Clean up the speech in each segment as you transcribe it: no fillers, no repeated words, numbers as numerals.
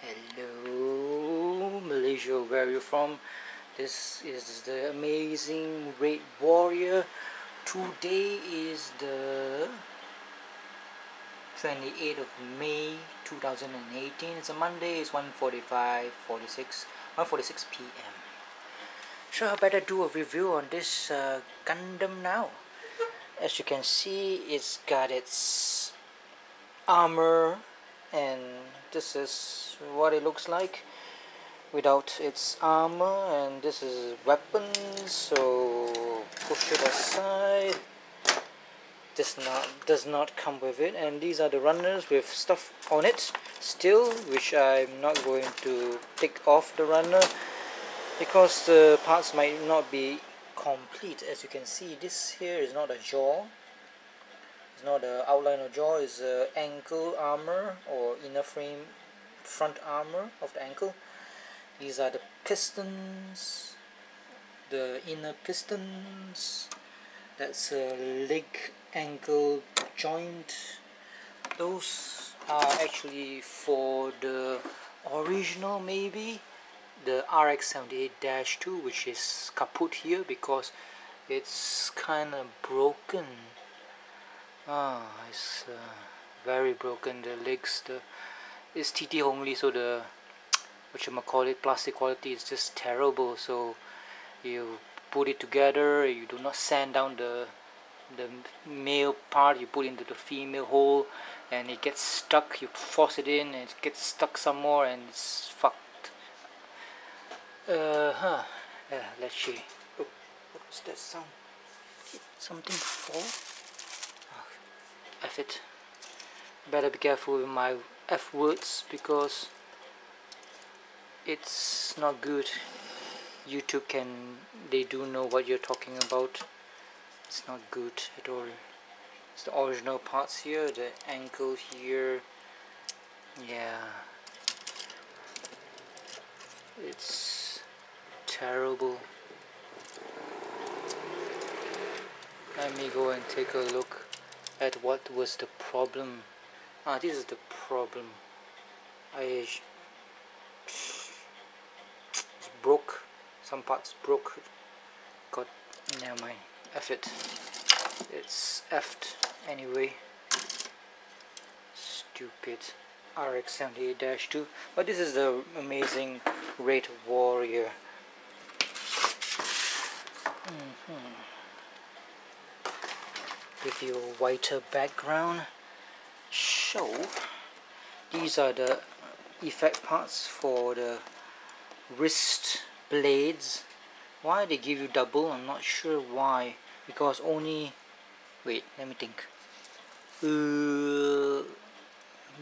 Hello Malaysia, where are you from? This is the amazing Red Warrior. Today is the 28th of May 2018. It's a Monday. It's 1:46 p.m. So I better do a review on this Gundam now. As you can see, it's got its armor, and this is what it looks like without its armor, and this is weapons. So push it aside. This does not come with it, and these are the runners with stuff on it still, which I'm not going to take off the runner because the parts might not be complete. As you can see, this here is not a jaw. It's not the outline of jaw. It's ankle armor or inner frame front armor of the ankle. These are the pistons, the inner pistons. That's a leg ankle joint. Those are actually for the original, maybe the RX-78-2, which is kaput here because it's kind of broken. It's very broken. The legs, it's TT only, so the plastic quality is just terrible. So you put it together, you do not sand down the male part, you put into the female hole, and it gets stuck. You force it in, and it gets stuck some more, and it's fucked. Let's see. Oh, what was that sound? Did something fall? F it. Better be careful with my F words because it's not good. YouTube they do know what you're talking about. It's not good at all. It's the original parts here, the ankle here. Yeah, it's terrible. Let me go and take a look at what was the problem. This is the problem. It's broke. Some parts broke. God, never mind. F it. It's effed anyway. Stupid RX-78-2. But this is the amazing Red Warrior. With your whiter background. So these are the effect parts for the wrist blades. Why they give you double, I'm not sure why. Because only, wait, let me think.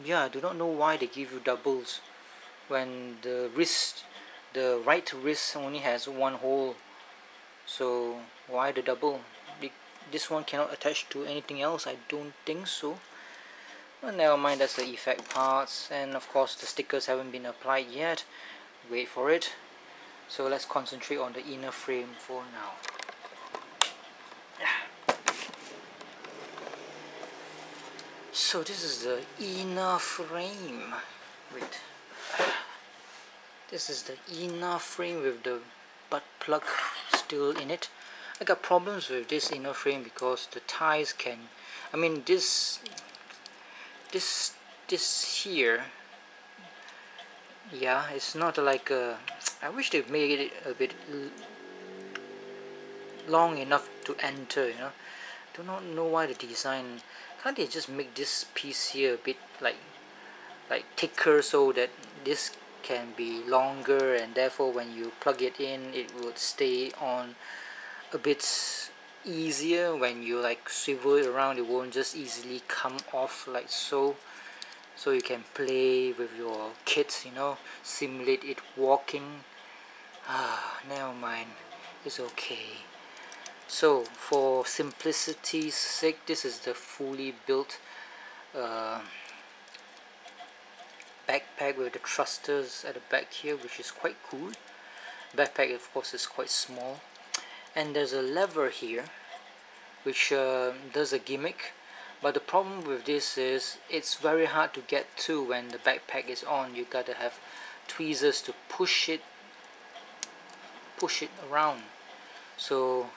Yeah, I do not know why they give you doubles when the right wrist only has one hole. So why the double? This one cannot attach to anything else, I don't think so. Well, never mind, that's the effect parts, and of course the stickers haven't been applied yet. Wait for it. So let's concentrate on the inner frame for now. So this is the inner frame. Wait. This is the inner frame with the butt plug still in it. I got problems with this inner frame because the ties can, I mean this here, yeah, it's not like a, I wish they made it a bit long enough to enter, you know. Do not know why the design, can't they just make this piece here a bit like thicker so that this can be longer, and therefore when you plug it in it would stay on a bit easier. When you like swivel it around, it won't just easily come off like so. So you can play with your kids, you know, simulate it walking. Never mind, it's okay. So for simplicity's sake, this is the fully built backpack with the thrusters at the back here, which is quite cool. Backpack of course is quite small, and there's a lever here which does a gimmick. But the problem with this is it's very hard to get to when the backpack is on. You gotta have tweezers to push it around. So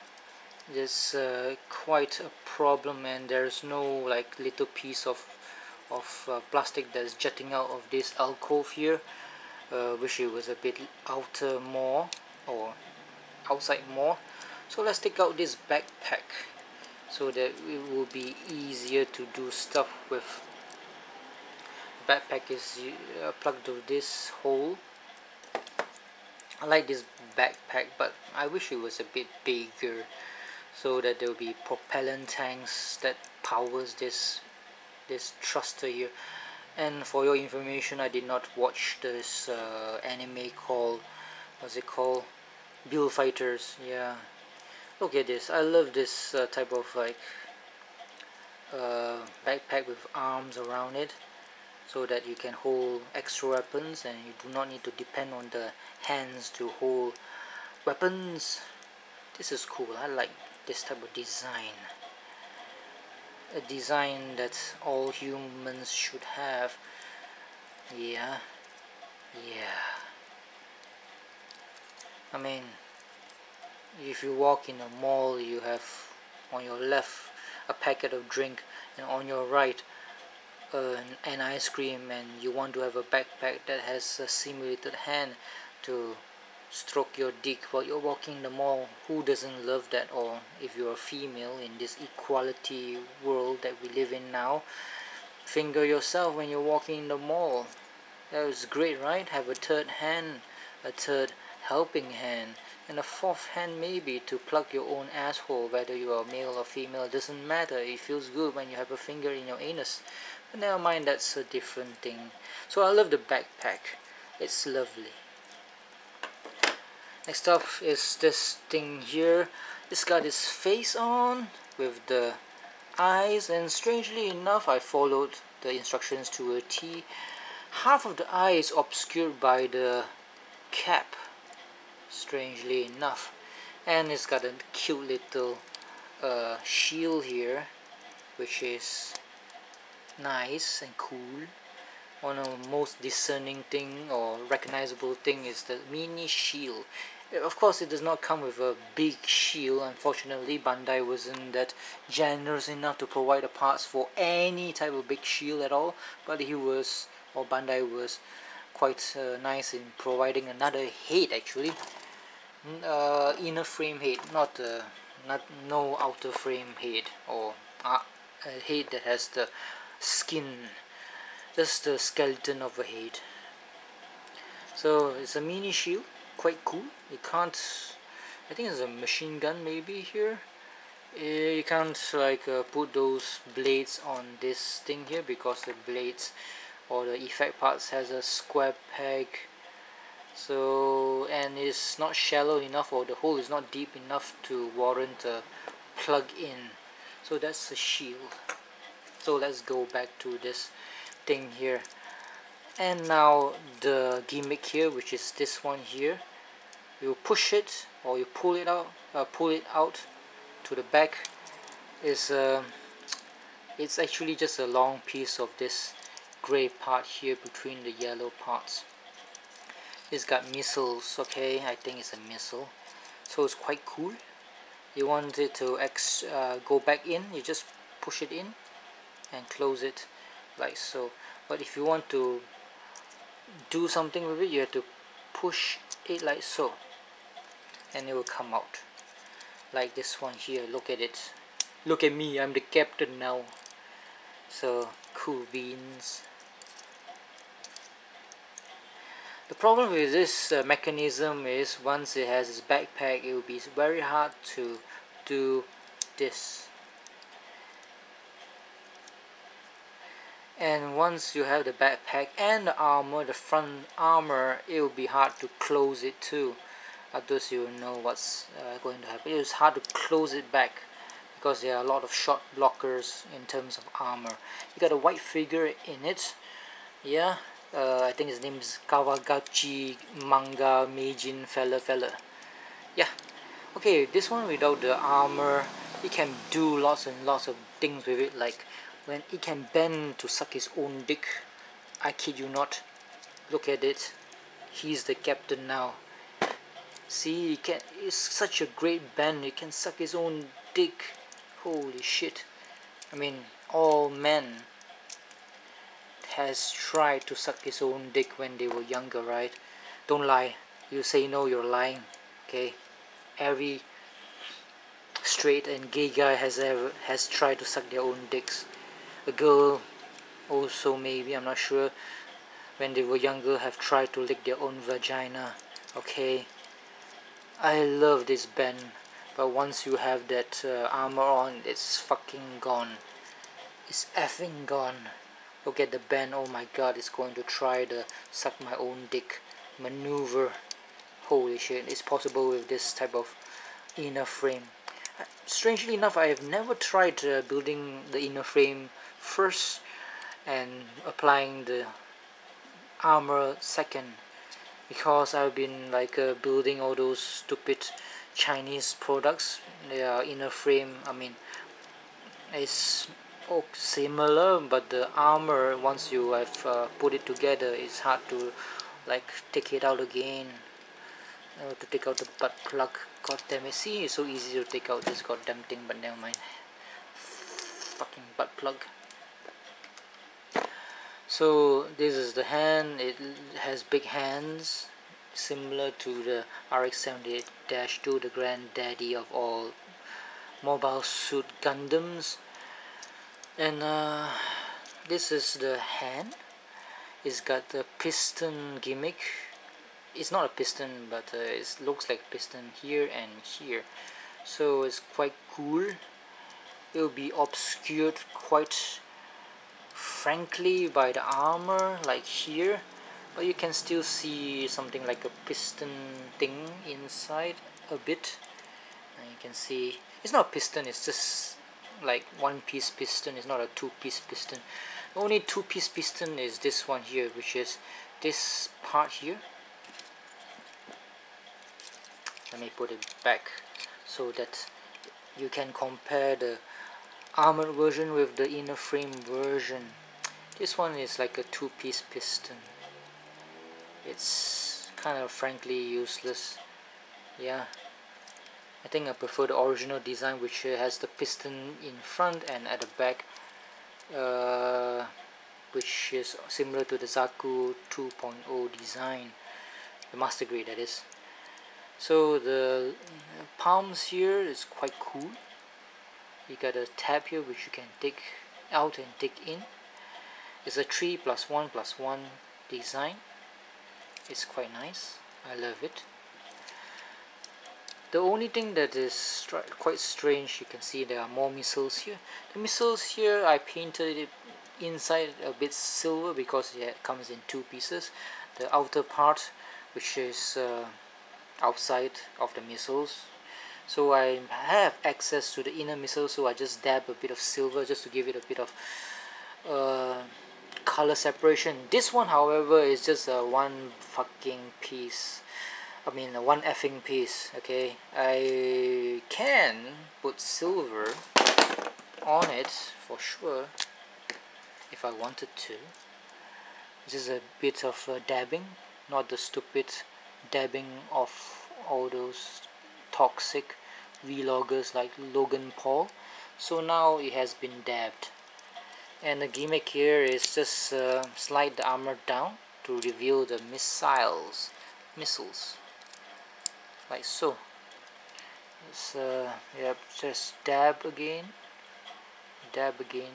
there's quite a problem, and there's no like little piece of plastic that's jutting out of this alcove here. Wish it was a bit outer more, or outside more. So let's take out this backpack so that it will be easier to do stuff with. Backpack is plugged to this hole. I like this backpack, but I wish it was a bit bigger so that there will be propellant tanks that powers this thruster here. And for your information, I did not watch this anime called, what's it called, Bill Fighters. Yeah, look at this. I love this type of like backpack with arms around it, so that you can hold extra weapons and you do not need to depend on the hands to hold weapons. This is cool. I like this type of design. A design that all humans should have. Yeah. I mean, if you walk in a mall, you have on your left a packet of drink, and on your right an ice cream, and you want to have a backpack that has a simulated hand to stroke your dick while you're walking in the mall. Who doesn't love that? Or if you're a female in this equality world that we live in now, finger yourself when you're walking in the mall. That was great, right? Have a third hand, a third helping hand, and a fourth hand maybe to plug your own asshole. Whether you are male or female, it doesn't matter. It feels good when you have a finger in your anus. But never mind, that's a different thing. So I love the backpack. It's lovely. Next up is this thing here. It's got its face on with the eyes, and strangely enough I followed the instructions to a T. Half of the eye is obscured by the cap, strangely enough, and it's got a cute little shield here, which is nice and cool. One of the most discerning thing or recognizable thing is the mini shield. Of course, it does not come with a big shield. Unfortunately, Bandai wasn't that generous enough to provide the parts for any type of big shield at all. But Bandai was quite nice in providing another head, actually. Inner frame head, not no outer frame head, or a head that has the skin, just the skeleton of a head. So it's a mini shield, quite cool. You can't, I think it's a machine gun maybe here. You can't like put those blades on this thing here, because the blades or the effect parts has a square peg. So, and it's not shallow enough, or the hole is not deep enough to warrant a plug in. So that's the shield. So let's go back to this thing here. And now the gimmick here, which is this one here. You push it, or you pull it out to the back. It's actually just a long piece of this gray part here between the yellow parts. It's got missiles. Okay, I think it's a missile, so it's quite cool. You want it to go back in, you just push it in and close it like so. But if you want to do something with it, you have to push it like so, and it will come out like this one here. Look at it, look at me, I'm the captain now. So cool beans. The problem with this mechanism is once it has its backpack, it will be very hard to do this. And once you have the backpack and the armor, the front armor, it will be hard to close it too. Otherwise you will know what's going to happen. It's hard to close it back because there are a lot of shot blockers in terms of armor. You got a white figure in it. Yeah, I think his name is Kawagachi Manga Meijin fella. Yeah, okay, this one without the armor, you can do lots and lots of things with it, like when it can bend to suck his own dick. I kid you not. Look at it. He's the captain now. See, it's such a great bend. He can suck his own dick. Holy shit. I mean, all men has tried to suck his own dick when they were younger, right? Don't lie. You say no, you're lying. Okay? Every straight and gay guy has tried to suck their own dicks. A girl also, maybe, I'm not sure, when they were younger have tried to lick their own vagina. Okay? I love this bend, but once you have that armor on, it's fucking gone. It's effing gone. Look at the bend. Oh my god, it's going to try to suck my own dick maneuver. Holy shit, it's possible with this type of inner frame. Strangely enough, I have never tried building the inner frame first and applying the armor second, because I've been like building all those stupid Chinese products. Their inner frame, I mean, it's similar, but the armor, once you have put it together, it's hard to like take it out again. To take out the butt plug. God damn it. See, it's so easy to take out this goddamn thing, but never mind. Fucking butt plug. So this is the hand. It has big hands, similar to the RX-78-2, the granddaddy of all mobile suit Gundams. And this is the hand. It's got the piston gimmick. It's not a piston, but it looks like piston here and here, so it's quite cool. It will be obscured quite frankly by the armor, like here, but you can still see something like a piston thing inside a bit. And you can see it's not a piston, it's just like one piece piston. It's not a two-piece piston. The only two-piece piston is this one here, which is this part here. Let me put it back so that you can compare the armored version with the inner frame version. This one is like a two-piece piston. It's kind of frankly useless. Yeah, I think I prefer the original design, which has the piston in front and at the back, which is similar to the Zaku 2.0 design, the master grade, that is. So the palms here is quite cool. You got a tab here which you can take out and take in. It's a 3+1+1 design. It's quite nice. I love it. The only thing that is quite strange, you can see there are more missiles here. The missiles here, I painted it inside a bit silver because it comes in two pieces. The outer part, which is outside of the missiles, so I have access to the inner missile, so I just dab a bit of silver just to give it a bit of color separation. This one, however, is just one fucking piece. I mean, one effing piece. Okay, I can put silver on it for sure if I wanted to. This is a bit of dabbing, not the stupid dabbing of all those toxic vloggers like Logan Paul. So now it has been dabbed, and the gimmick here is just slide the armor down to reveal the missiles, like so. It's yep, just dab again, dab again.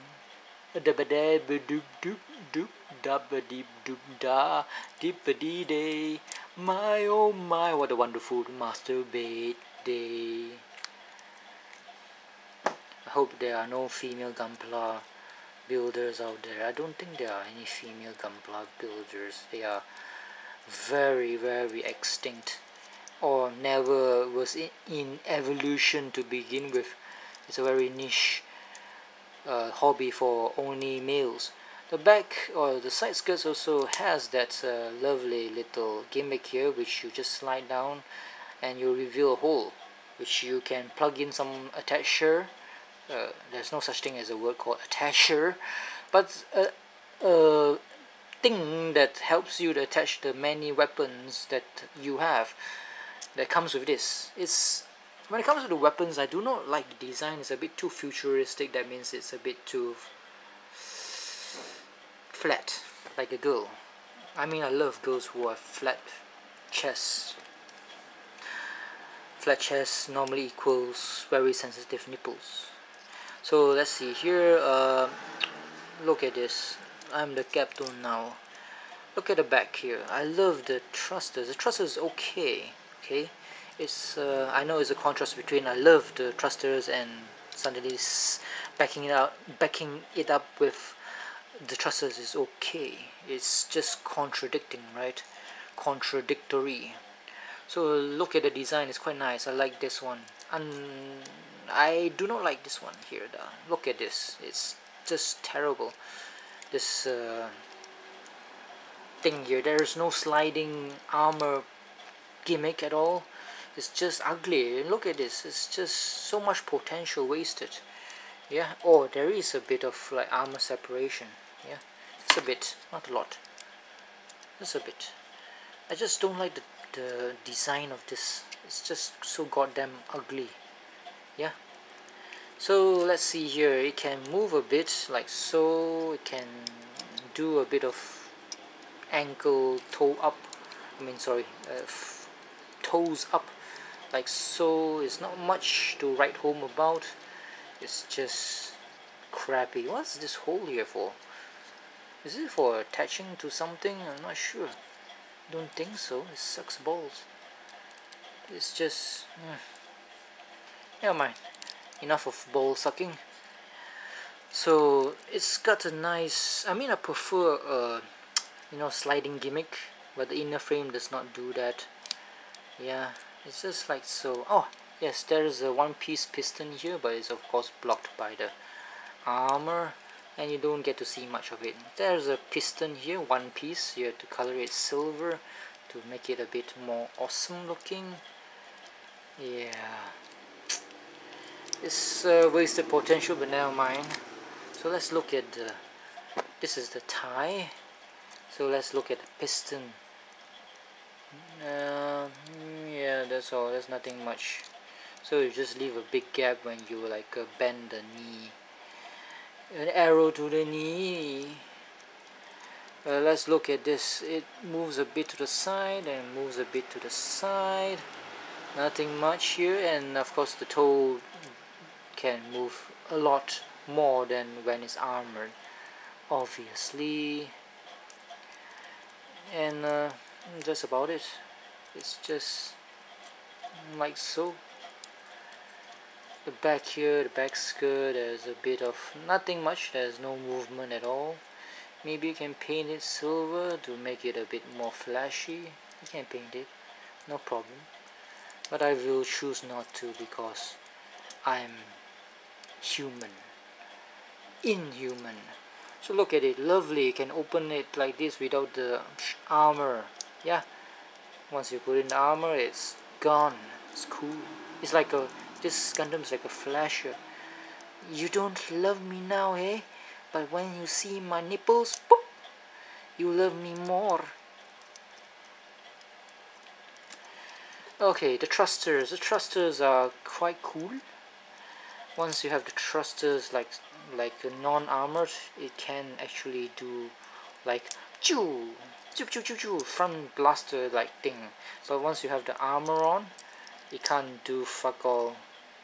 My oh my, what a wonderful masturbate day. I hope there are no female Gunpla builders out there. I don't think there are any female Gunpla builders. They are very, very extinct, or never was in evolution to begin with. It's a very niche hobby for only males. The back or the side skirts also has that lovely little gimmick here, which you just slide down and you reveal a hole, which you can plug in some attacher There's no such thing as a word called attacher, but a thing that helps you to attach the many weapons that you have that comes with this. It's when it comes to the weapons, I do not like the design. It's a bit too futuristic. That means it's a bit too flat, like a girl. I mean, I love girls who have flat chests. Flat chest normally equals very sensitive nipples. So let's see here. Look at this. I'm the captain now. Look at the back here. I love the thrusters. The thrusters is okay. Okay, it's I know it's a contrast between I love the thrusters and suddenly backing it up with the thrusters is okay. It's just contradicting, right? Contradictory. So look at the design. It's quite nice. I like this one. And I do not like this one here though. Look at this. It's just terrible. This thing here. There is no sliding armor gimmick at all. It's just ugly. Look at this. It's just so much potential wasted. Yeah. Oh, there is a bit of like armor separation. Yeah, it's a bit, not a lot. Just a bit. I just don't like the design of this. It's just so goddamn ugly. Yeah. So let's see here. It can move a bit like so. It can do a bit of ankle toe up. I mean, sorry, toes up like so. It's not much to write home about. It's just crappy. What's this hole here for? Is it for attaching to something? I'm not sure. Don't think so. It sucks balls. It's just never mind. Enough of ball sucking. So it's got a nice, I mean, I prefer you know, sliding gimmick, but the inner frame does not do that. Yeah, it's just like so. Oh yes, there is a one-piece piston here, but it's of course blocked by the armor and you don't get to see much of it. There's a piston here, one piece. You have to color it silver to make it a bit more awesome looking. Yeah, it's wasted potential, but never mind. So let's look at the, this is the tie. So let's look at the piston. Yeah, that's all. There's nothing much. So you just leave a big gap when you like bend the knee. An arrow to the knee. Let's look at this. It moves a bit to the side and moves a bit to the side. Nothing much here, and of course the toe can move a lot more than when it's armored, obviously. And that's about it. It's just like so. The back here, the back skirt, there's a bit of nothing much. There's no movement at all. Maybe you can paint it silver to make it a bit more flashy. You can paint it, no problem. But I will choose not to because I'm human. Inhuman. So look at it, lovely. You can open it like this without the armor. Yeah. Once you put in the armor, it's gone. It's cool. It's like a, this Gundam's like a flasher. You don't love me now, eh? But when you see my nipples, boop, you love me more. Okay, the thrusters. The thrusters are quite cool. Once you have the thrusters like a non-armored, it can actually do like choo, choo choo choo choo, front blaster like thing. But once you have the armor on, it can't do fuck all.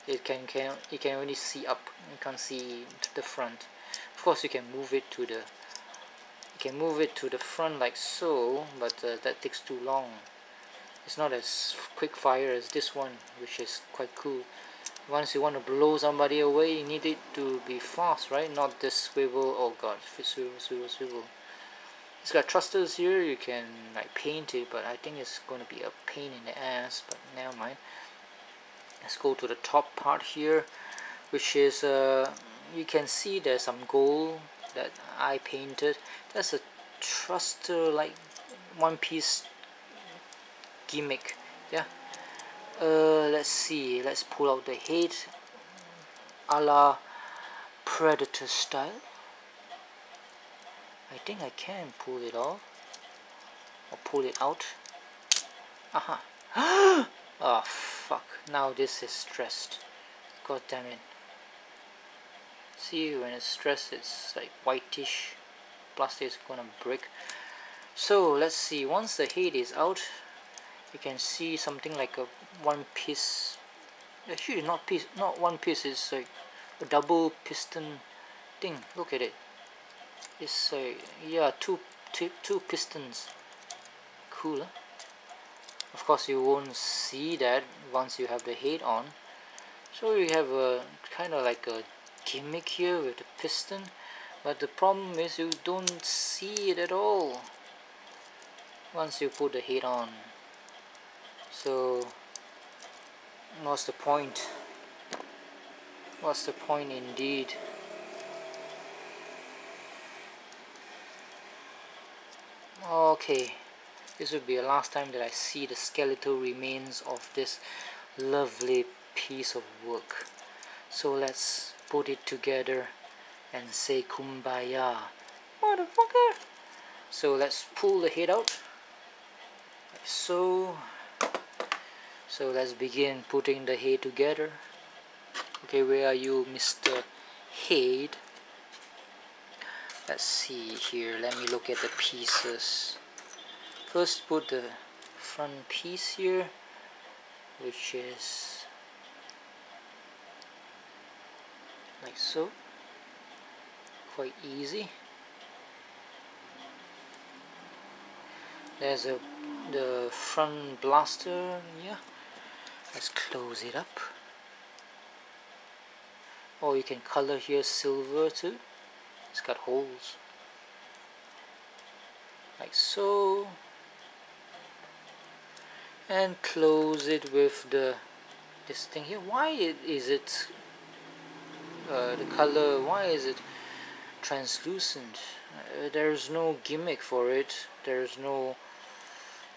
It can only see up. You can't see the front. Of course, you can move it to the front like so, but that takes too long. It's not as quick fire as this one, which is quite cool. Once you want to blow somebody away, you need it to be fast, right? Not this swivel. Oh god, swivel, swivel, swivel. It's got thrusters here. You can like paint it, but I think it's going to be a pain in the ass. But never mind. Let's go to the top part here, which is you can see there's some gold that I painted. That's a thruster like one-piece gimmick. Yeah. Let's see. Let's pull out the head, a la Predator style. I think I can pull it off or pull it out. Aha. Oh fuck, now this is stressed. God damn it. See, when it's stressed it's like whitish. Plastic is gonna break. So let's see, once the head is out, you can see something like a one piece, actually not one piece, it's like a double piston thing. Look at it. It's yeah, two pistons. Cool, huh? Of course you won't see that once you have the head on. So you have a kind of like a gimmick here with the piston, but the problem is you don't see it at all once you put the head on. So what's the point? What's the point indeed? Okay, this will be the last time that I see the skeletal remains of this lovely piece of work. So let's put it together and say kumbaya, motherfucker. So let's pull the head out, like so. So let's begin putting the head together. Okay, where are you, Mr. Head? Let's see here, let me look at the pieces. First put the front piece here, which is like so. Quite easy. There's the front blaster, yeah. Let's close it up. Or you can color here silver too. It's got holes. Like so. And close it with this thing here. Why is it the color, why is it translucent? There's no gimmick for it. There's no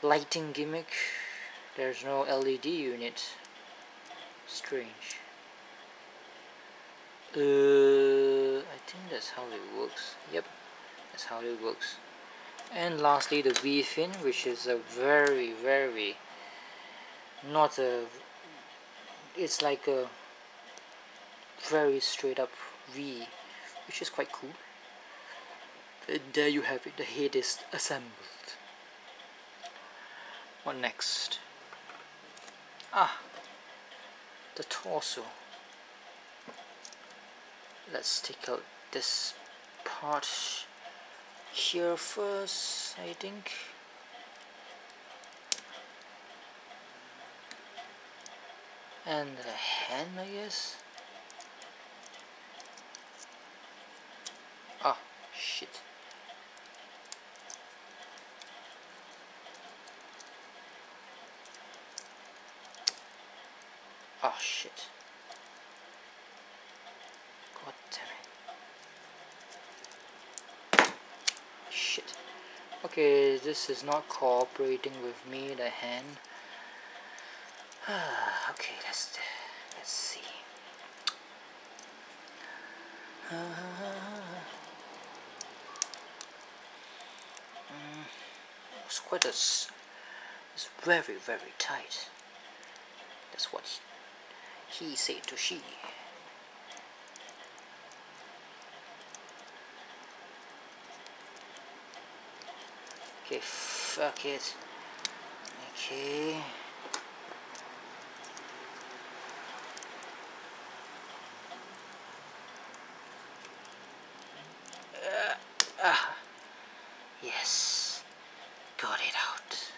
lighting gimmick. There's no LED unit. Strange. I think that's how it works. Yep, that's how it works. And lastly, the V fin, which is a very not a, it's like a very straight up V, which is quite cool. And there you have it, the head is assembled. What next? The torso. Let's take out this part here first, I think. And the hand, I guess. Oh shit. Oh shit. God damn it. Shit. Okay, this is not cooperating with me, the hand. Okay, let's see. It's quite it's very tight. That's what he said to she. Okay, fuck it. Okay. Yes, got it out.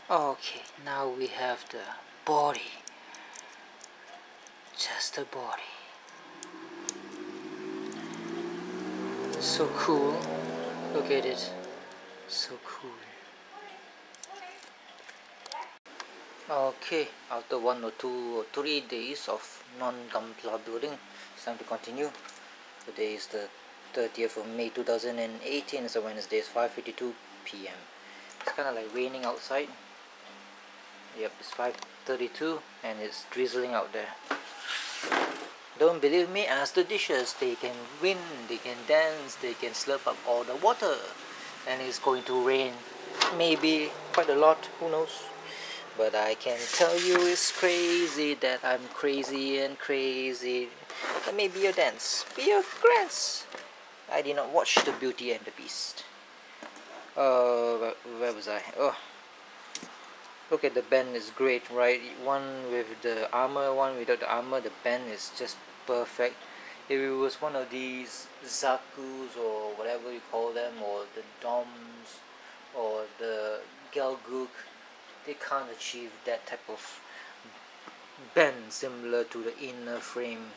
Okay, now we have the body. Just the body. So cool. Look at it. So cool. Okay, after 1 or 2 or 3 days of non-gunpla building, it's time to continue. Today is the 30th of May 2018. It's a Wednesday. It's 5:52 p.m. It's kind of like raining outside. Yep, it's 32 and it's drizzling out there. Don't believe me? Ask the dishes. They can win, they can dance, they can slurp up all the water. And it's going to rain, maybe quite a lot, who knows. But I can tell you it's crazy that I'm crazy and crazy. Let me be your dance, be your grants. I did not watch the Beauty and the Beast. Where was I? Oh, look at the bend, is great, right? One with the armor, one without the armor. The bend is just perfect. If it was one of these Zakus or whatever you call them, or the Doms or the Gelgook, they can't achieve that type of bend similar to the inner frame.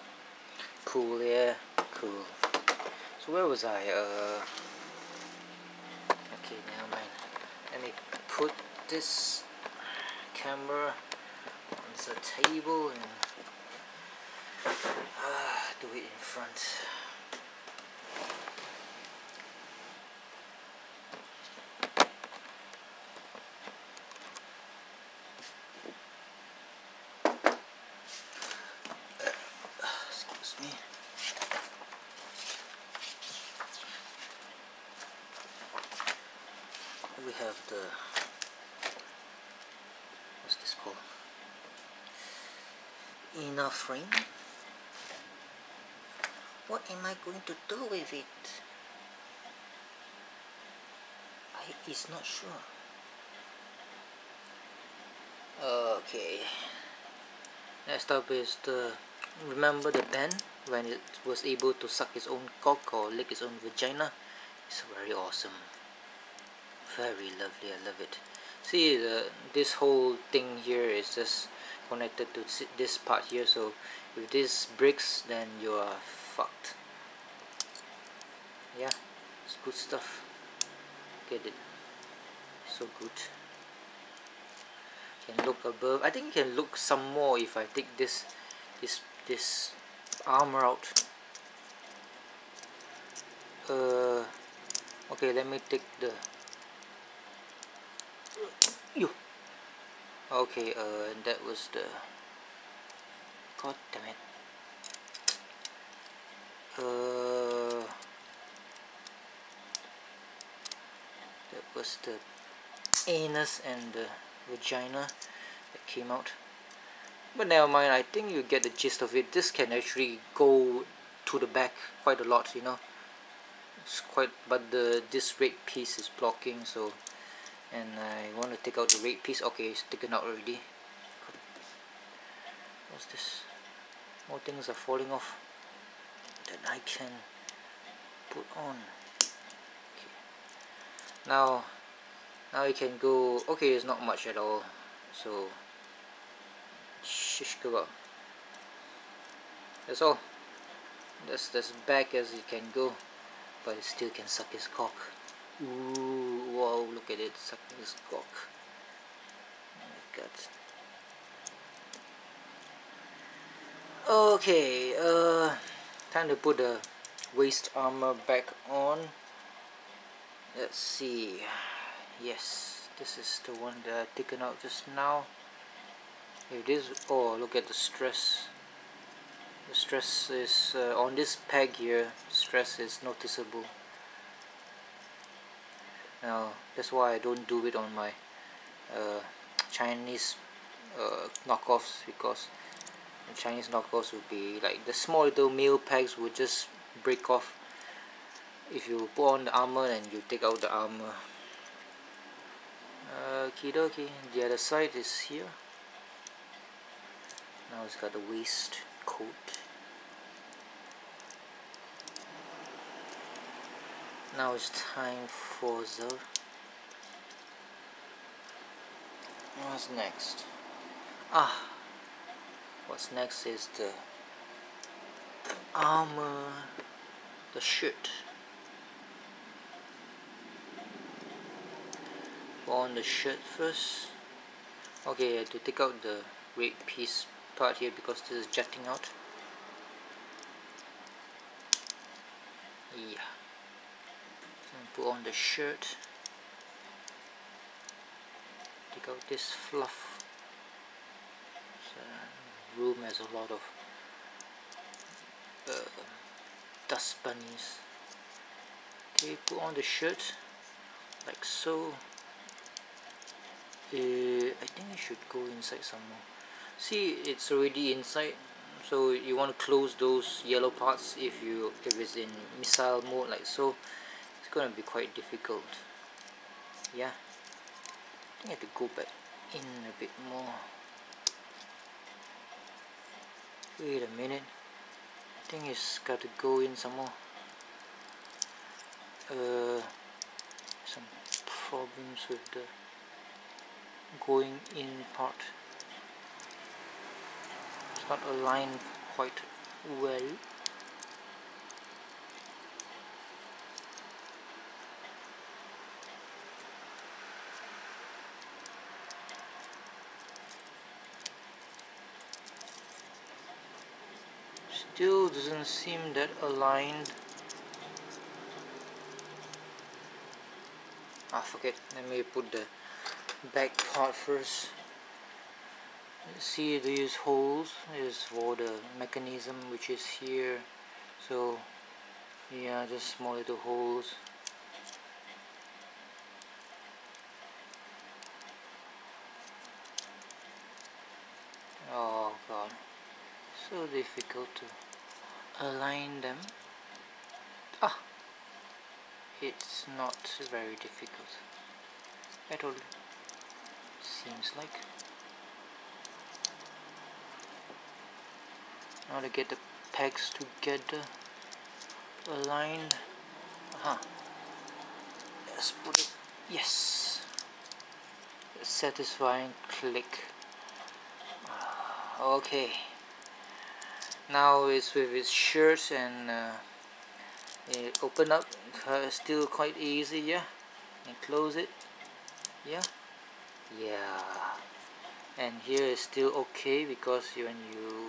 Cool, yeah, cool. So where was I? Okay, never mind. Let me put this camera on the table and do it in front. Excuse me. We have the, what's this called? Inner frame. What am I going to do with it? I is not sure. Okay. Next up is the, remember the band when it was able to suck its own cock or lick its own vagina? It's very awesome. Very lovely, I love it. See, this whole thing here is just connected to this part here, so if this breaks, then you are fucked. Yeah, it's good stuff. Get it? So good. Can look above. I think you can look some more if I take this armor out. Okay, let me take the. Okay, and that was the. God damn it. That was the anus and the vagina that came out. But never mind, I think you get the gist of it. This can actually go to the back quite a lot, you know. It's quite, but this red piece is blocking, so, and I want to take out the red piece. Okay, it's taken out already. What's this? More things are falling off that I can put on. Okay. Now you can go. Okay, it's not much at all, so shish kebab. That's all. That's as back as it can go, but it still can suck his cock. Ooh, wow, look at it, sucking his cock. Oh my god. Okay, time to put the waist armor back on. Let's see. Yes, this is the one that I taken out just now. If this, oh, look at the stress. The stress is on this peg here. Stress is noticeable. Now that's why I don't do it on my Chinese knockoffs, because the Chinese knockoffs would be like the small little male pegs would just break off if you put on the armor and you take out the armor. Okie dokie, the other side is here. Now it's got the waist coat. Now it's time for the. What's next? What's next is the armor, the shirt. Put on the shirt first. Okay, I have to take out the red piece part here because this is jutting out. Yeah. And put on the shirt. Take out this fluff. room has a lot of dust bunnies. Okay, put on the shirt like so. I think it should go inside somewhere. See, it's already inside, so you want to close those yellow parts if it's in missile mode like so. It's gonna be quite difficult. Yeah, I think I have to go back in a bit more. Wait a minute, I think it's got to go in some more. Some problems with the going in part. It's not aligned quite well. Still doesn't seem that aligned. Forget, let me put the back part first. See, these holes is for the mechanism which is here, so yeah, just small little holes. Oh god, so difficult to align them. It's not very difficult at all, seems like. Now to get the pegs together, aligned. Let's put it. Yes, satisfying click. Okay, now it's with its shirt and it open up. Still quite easy, yeah, and close it. Yeah, and here is still okay because when you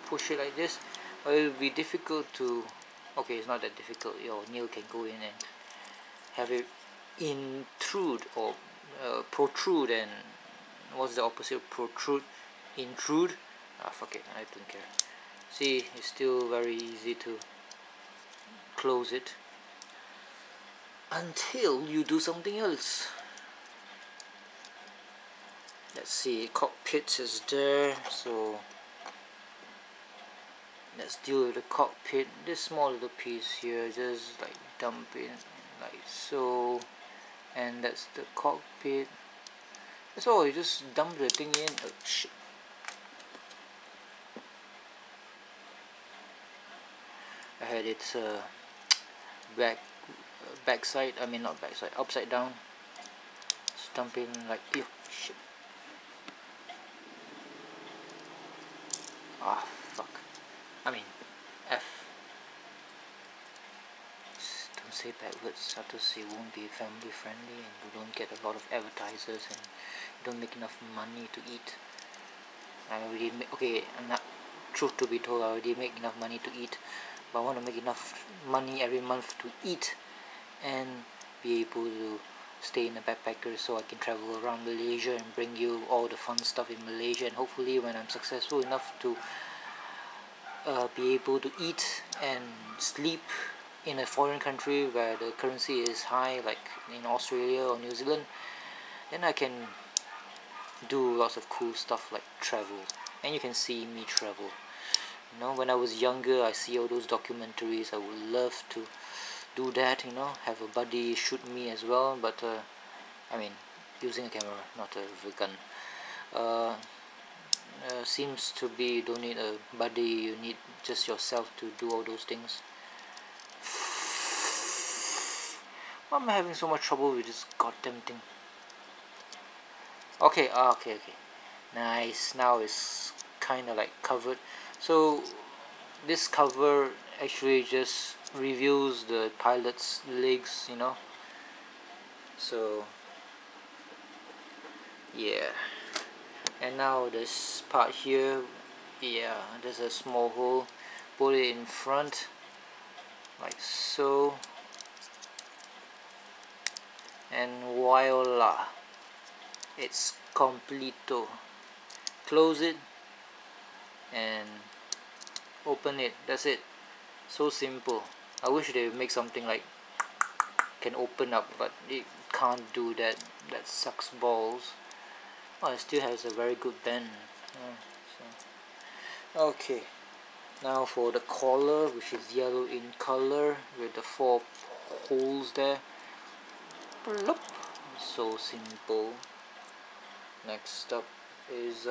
push it like this, it will be difficult to, okay, it's not that difficult. Your nail can go in and have it intrude or protrude, and what's the opposite of protrude? Intrude. Fuck it, I don't care. See, it's still very easy to close it until you do something else. Let's see, cockpit is there, so let's deal with the cockpit. This small little piece here, just like dump it like so, and that's the cockpit. That's all. You just dump the thing in. Oh shit. I had its backside, I mean not backside, upside down. Just dump in like, ew, shit. Fuck. I mean, F. Just don't say bad words, others it won't be family friendly, and you don't get a lot of advertisers, and you don't make enough money to eat. I already okay, I'm not, truth to be told, I already make enough money to eat, but I want to make enough money every month to eat and be able to stay in a backpacker so I can travel around Malaysia and bring you all the fun stuff in Malaysia, and hopefully when I'm successful enough to be able to eat and sleep in a foreign country where the currency is high, like in Australia or New Zealand, then I can do lots of cool stuff like travel, and you can see me travel. You know, when I was younger, I see all those documentaries. I would love to do that, you know, have a buddy shoot me as well, but I mean using a camera, not a gun. Seems to be you don't need a buddy, you need just yourself to do all those things. Why am I having so much trouble with this goddamn thing? Okay, okay, nice. Now it's kind of like covered, so this cover actually just reveals the pilot's legs, you know, so yeah. And now this part here, yeah, there's a small hole. Put it in front like so, and voila, it's completo. Close it, and open it. That's it. So simple. I wish they would make something like can open up, but it can't do that. That sucks balls. Oh, it still has a very good bend. Okay, now for the collar, which is yellow in color with the 4 holes there. Bloop. So simple. Next up is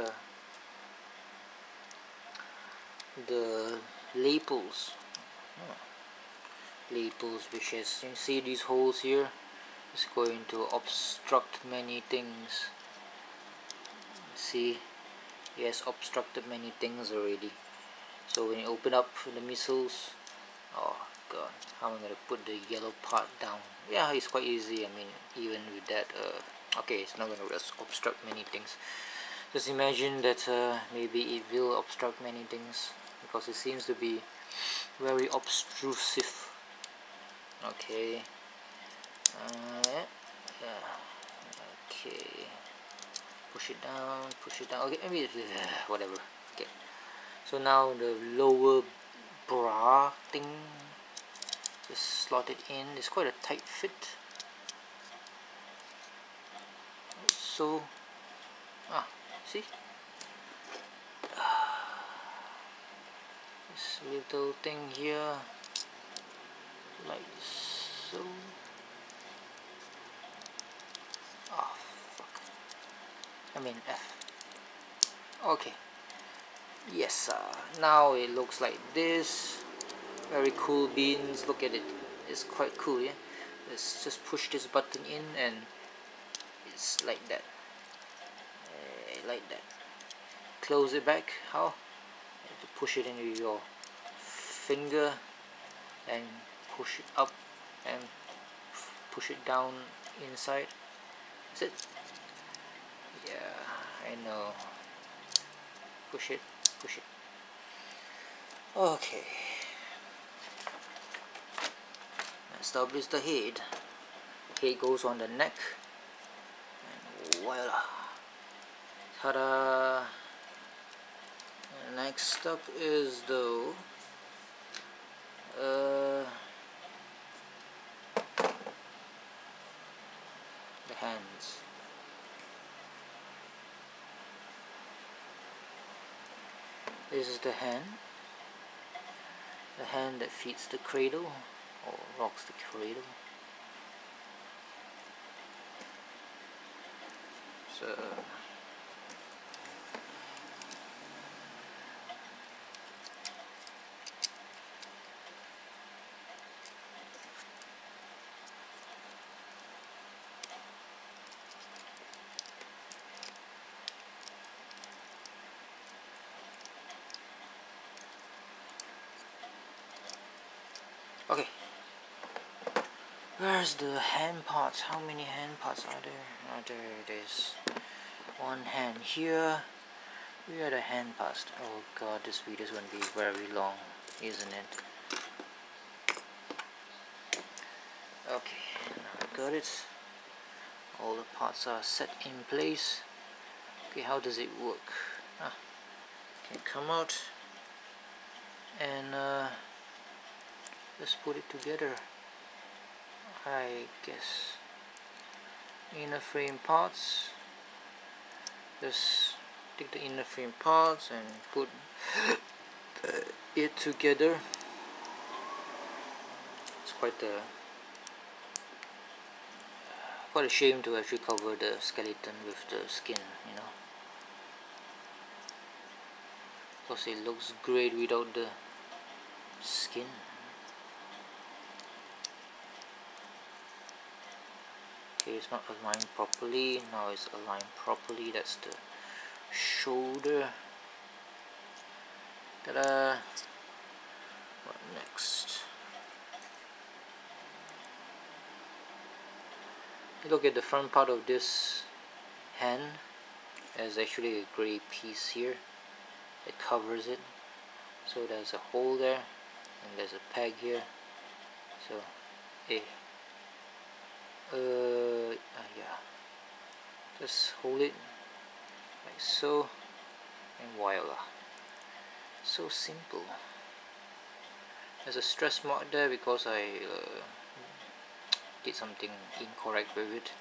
the lapels. Lapels, which, as you see these holes here, is going to obstruct many things. See, it has obstructed many things already. So when you open up the missiles, oh god, how am I going to put the yellow part down? Yeah, it's quite easy. I mean, even with that, okay, it's not going to obstruct many things. Just imagine that maybe it will obstruct many things, because it seems to be very obtrusive. Okay, okay, push it down, okay, maybe whatever. Okay, so now the lower bra thing, just slot it in. It's quite a tight fit. So, see? This little thing here, like so. Oh, fuck. I mean F. Okay. Yes, now it looks like this. Very cool beans. Look at it. It's quite cool, yeah? Let's just push this button in and it's like that. Like that. Close it back. How? You have to push it into your finger and push it up and push it down inside. That's it. Yeah, I know. Push it, push it. Okay. Next up is the head. Head goes on the neck. And voila. Ta-da! Next up is the hands. This is the hand that feeds the cradle or rocks the cradle. So okay, where's the hand parts? How many hand parts are there? Oh, there it is. One hand here. Where are the hand parts? Oh god, this video is going to be very long, isn't it? Okay, now I got it. All the parts are set in place. Okay, how does it work? Can come out and just put it together, I guess. Inner frame parts. Just take the inner frame parts and put it together. It's quite a shame to actually cover the skeleton with the skin, you know, because it looks great without the skin. Okay, it's not aligned properly. Now it's aligned properly. That's the shoulder. Ta-da! What next? Look at the front part of this hand. There's actually a grey piece here that covers it. So there's a hole there, and there's a peg here. So, yeah. Just hold it like so, and voila. So simple. There's a stress mark there because I did something incorrect with it.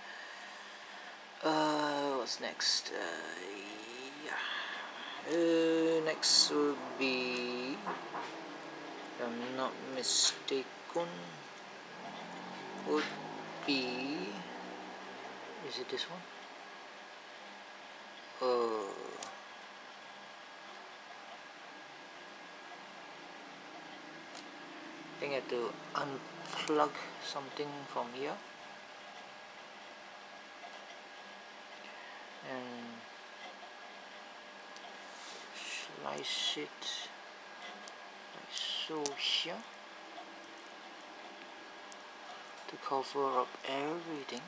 What's next? Yeah. Next will be, if I'm not mistaken, would be, is it this one? I think I have to unplug something from here and slice it like so here to cover up everything.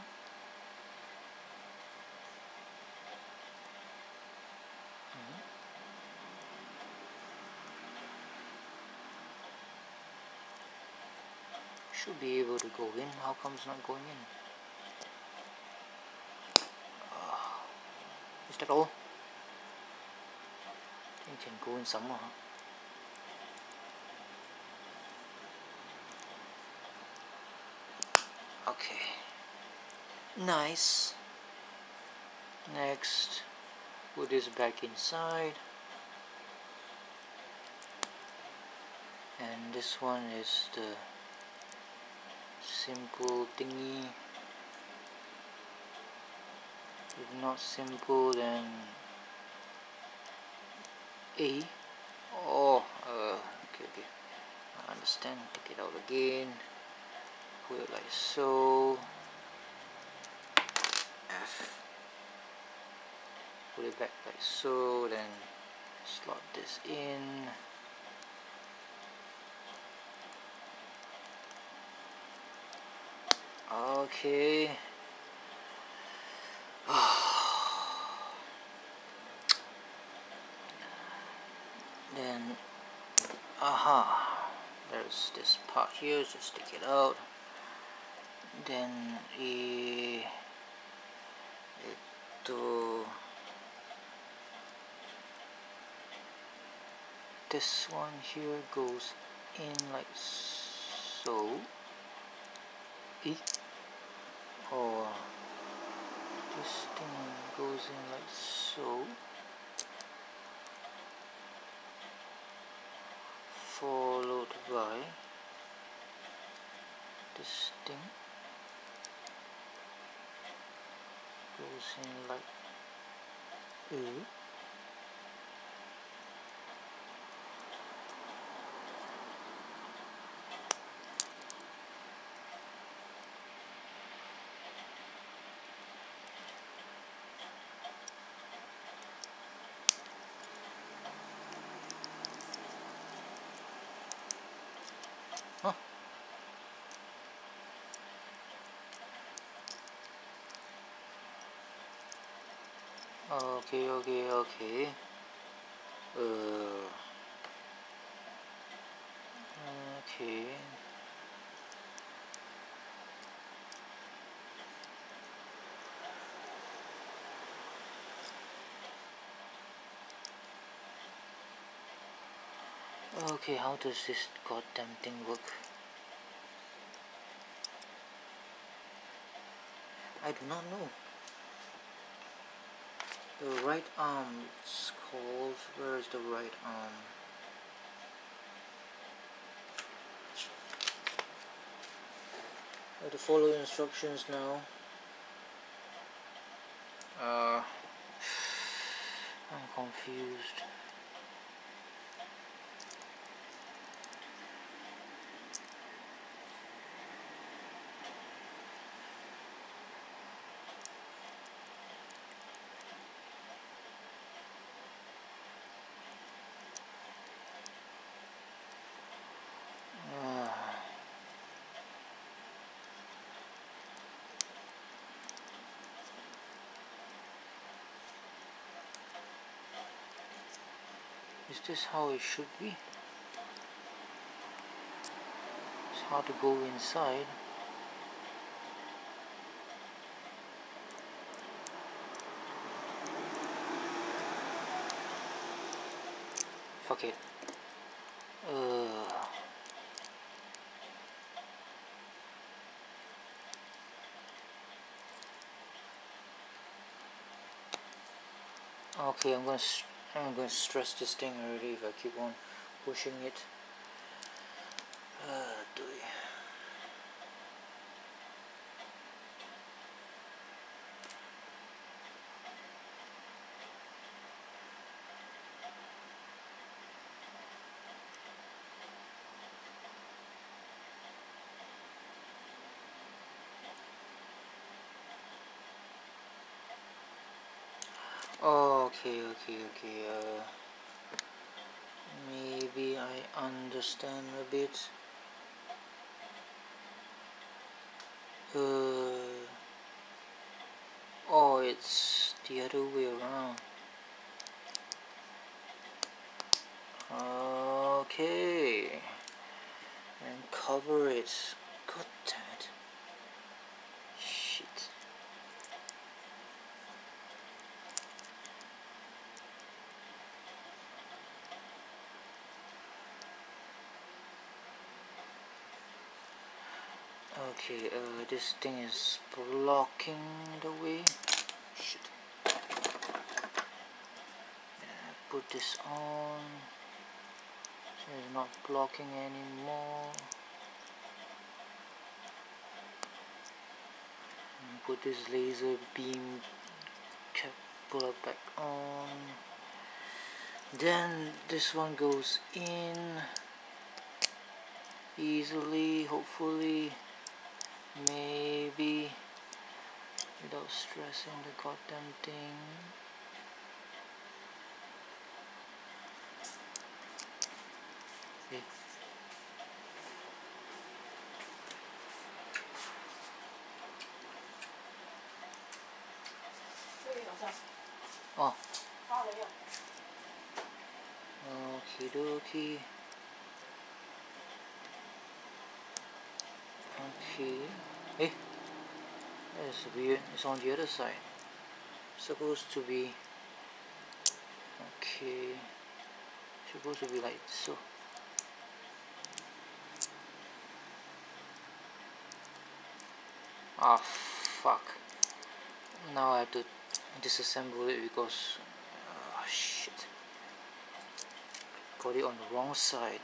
Should be able to go in. How come it's not going in? Is that all? I think it can go in somewhere. Okay. Nice. Next, put this back inside. And this one is the simple thingy. If not simple, then A. Oh, okay. I understand. Take it out again. Put it like so. F. Put it back like so. Then slot this in. Okay. Then, there's this part here, just take it out. Then this one here goes in like so. Or this thing goes in like so. Followed by this thing goes in like Okay. Okay. Okay, how does this goddamn thing work? I do not know. The right arm, it's called, where is the right arm? I have to follow instructions now. I'm confused. Is this how it should be? It's hard to go inside. Fuck it. Okay, I'm gonna stress this thing already if I keep on pushing it. Do we? Okay, maybe I understand a bit. Oh, it's the other way around. Okay, and cover it. God damn it. Shit. Okay, this thing is blocking the way. Shit. Put this on. So it's not blocking anymore. And put this laser beam cap puller back on. Then this one goes in easily, hopefully, maybe, without stressing the goddamn thing. Okay. Oh. Okie dokie. Okay. Hey, that's weird. It's on the other side. Supposed to be. Okay. Supposed to be like so. Ah, fuck. Now I have to disassemble it because. Shit. Got it on the wrong side.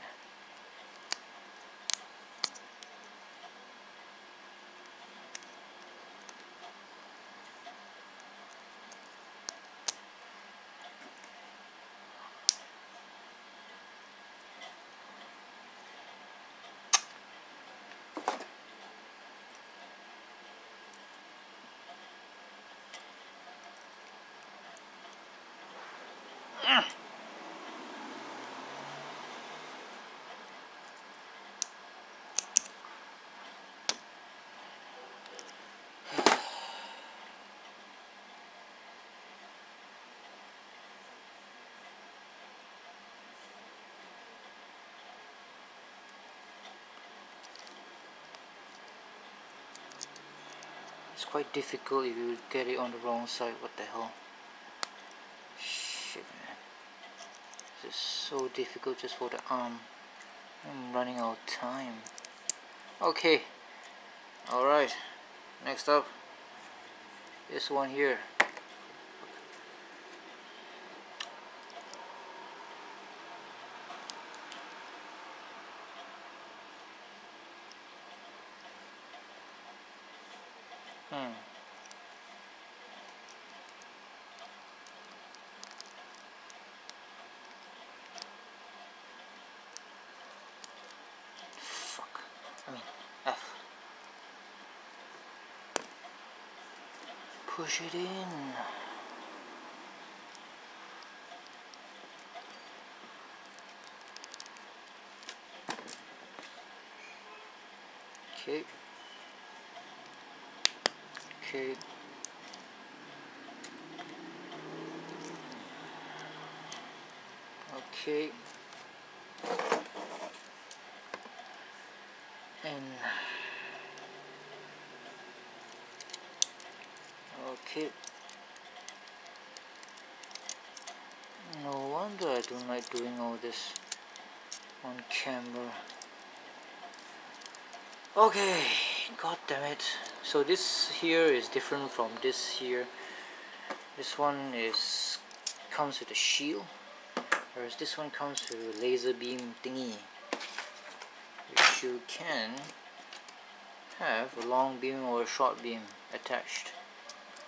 It's quite difficult if you get it on the wrong side. What the hell? Shit, man. This is so difficult just for the arm. I'm running out of time. Okay. Alright. Next up. This one here. Fuck. I mean, F. Push it in. Okay. Okay. Okay. And okay. No wonder I don't like doing all this. on camera. Okay, god damn it. So this here is different from this here. This one comes with a shield, whereas this one comes with a laser beam thingy, which you can have a long beam or a short beam attached,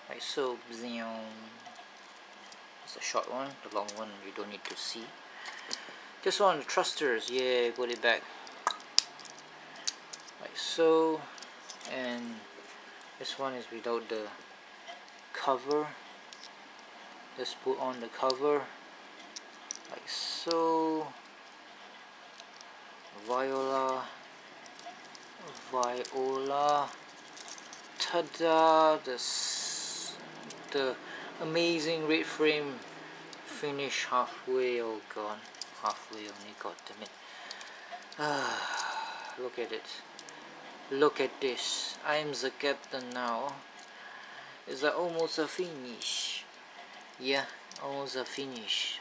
like so. It's a short one, the long one you don't need to see. This one, the thrusters, yeah, put it back like so. And this one is without the cover. Just put on the cover like so. Viola, tada! The amazing red frame finish halfway. Oh god, halfway only, god damn it. Look at it. Look at this. I'm the captain now. It's almost a finish. Yeah, almost a finish.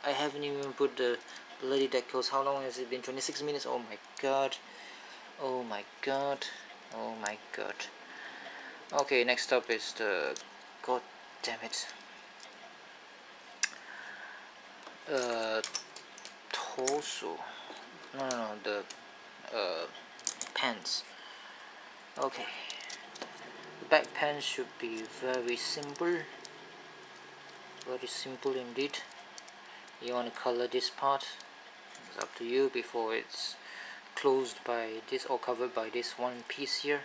I haven't even put the bloody decals. How long has it been? 26 minutes? Oh my god. Oh my god. Oh my god. Okay, next up is the, god damn it, torso. No, the pants. Okay, the back pants should be very simple indeed. You want to color this part, it's up to you, before it's closed by this or covered by this one piece here,